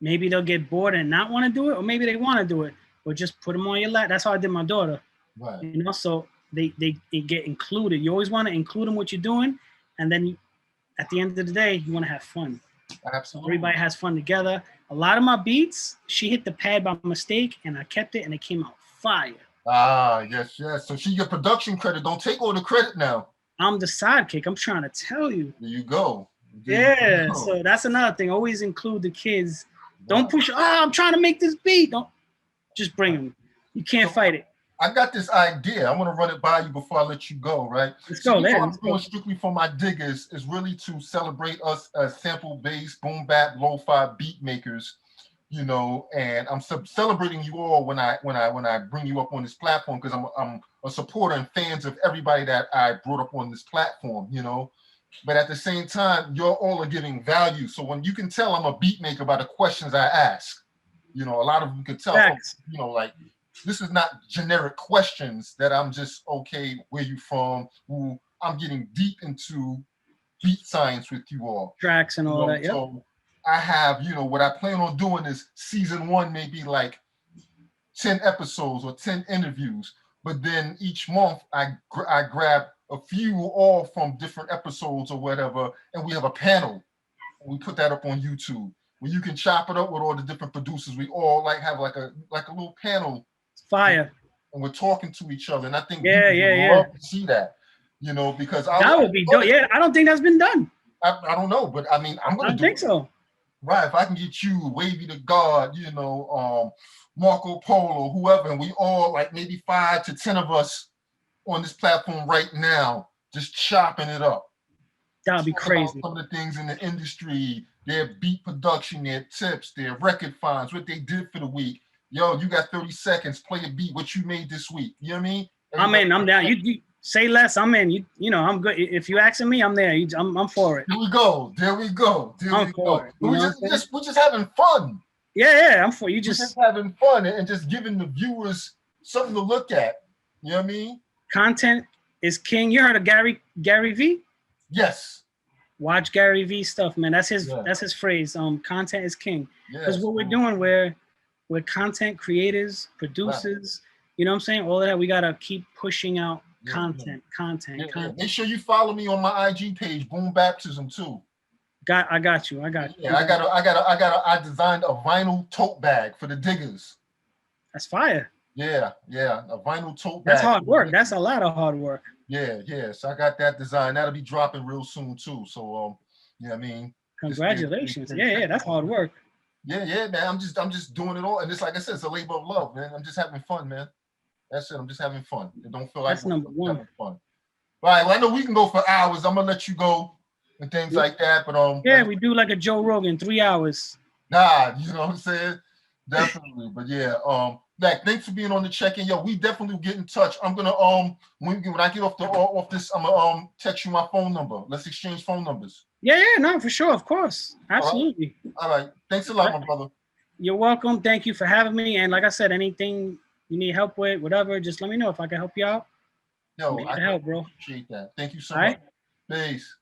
C: maybe they'll get bored and not want to do it, or maybe they want to do it, but just put them on your lap. That's how I did my daughter.
B: Right.
C: So they get included. You always want to include them what you're doing, and then at the end of the day, you want to have fun.
B: Absolutely.
C: Everybody has fun together. A lot of my beats, she hit the pad by mistake, and I kept it, and it came out fire.
B: Ah, yes. So she get production credit. Don't take all the credit now.
C: I'm the sidekick. I'm trying to tell you.
B: There you go.
C: So that's another thing. Always include the kids. Don't push. I'm trying to make this beat. Don't just bring them. You can't fight it.
B: I got this idea. I want to run it by you before I let you go, right?
C: Let's go.
B: I'm doing strictly for my diggers is really to celebrate us as sample-based boom bap lo-fi beat makers, and I'm celebrating you all when I bring you up on this platform, because I'm a supporter and fans of everybody that I brought up on this platform, But at the same time, you're all are giving value. So when you can tell I'm a beat maker by the questions I ask, a lot of them can tell, like this is not generic questions that I'm just, okay, where you from? Ooh, I'm getting deep into beat science with you all.
C: Tracks and all that, yeah.
B: So I have, what I plan on doing is season 1, maybe like 10 episodes or 10 interviews. But then each month I grab a few all from different episodes or whatever, and we have a panel. We put that up on YouTube where you can chop it up with all the different producers. We all have like a little panel.
C: Fire.
B: And we're talking to each other. And I think
C: people
B: love to see that, because
C: that would be dope. Yeah, I don't think that's been done.
B: I don't know, but I mean, I'm going to do it.
C: I think so.
B: Right. If I can get you, Wavy the God, Marco Polo, whoever, and we all like maybe 5 to 10 of us on this platform right now, just chopping it up.
C: That'd be crazy.
B: Some of the things in the industry, their beat production, their tips, their record finds, what they did for the week. Yo, you got 30 seconds, play a beat, what you made this week. You know what I mean?
C: I'm down. You say less, I'm in. I'm good. If you asking me, I'm there. I'm for it.
B: There we go.
C: I'm for it.
B: We're just having fun.
C: Yeah, I'm for you.
B: We're just having fun and just giving the viewers something to look at. You know what I mean?
C: Content is king. You heard of Gary V?
B: Yes.
C: Watch Gary V stuff, man. That's his phrase. Content is king. Because what we're doing, we're content creators, producers. You know what I'm saying? All of that. We gotta keep pushing out content.
B: Make sure you follow me on my IG page, Boom Baptism too.
C: I got you.
B: Yeah, I designed a vinyl tote bag for the diggers.
C: That's fire.
B: Yeah, a vinyl tote bag.
C: That's hard work. That's a lot of hard work.
B: Yeah. So I got that design. That'll be dropping real soon too. So I mean,
C: congratulations. Yeah, that's hard work.
B: Yeah, man. I'm just doing it all, and it's like I said, it's a labor of love, man. I'm just having fun, man. That's it. I'm just having fun. It don't feel like
C: that's number one.
B: Having fun. All right. Well, I know we can go for hours. I'm gonna let you go and things like that, but
C: yeah, we do like a Joe Rogan, 3 hours.
B: Nah, you know what I'm saying? Definitely. But yeah, Mac, thanks for being on the check-in. Yo, we definitely get in touch. I'm gonna when I get off this, I'm gonna text you my phone number. Let's exchange phone numbers.
C: Yeah, no, for sure, of course. Absolutely.
B: All right. Thanks a lot, my brother.
C: You're welcome. Thank you for having me. And like I said, anything you need help with, whatever, just let me know if I can help you out.
B: Yo, I
C: help, bro.
B: Appreciate that. Thank you so much. Peace.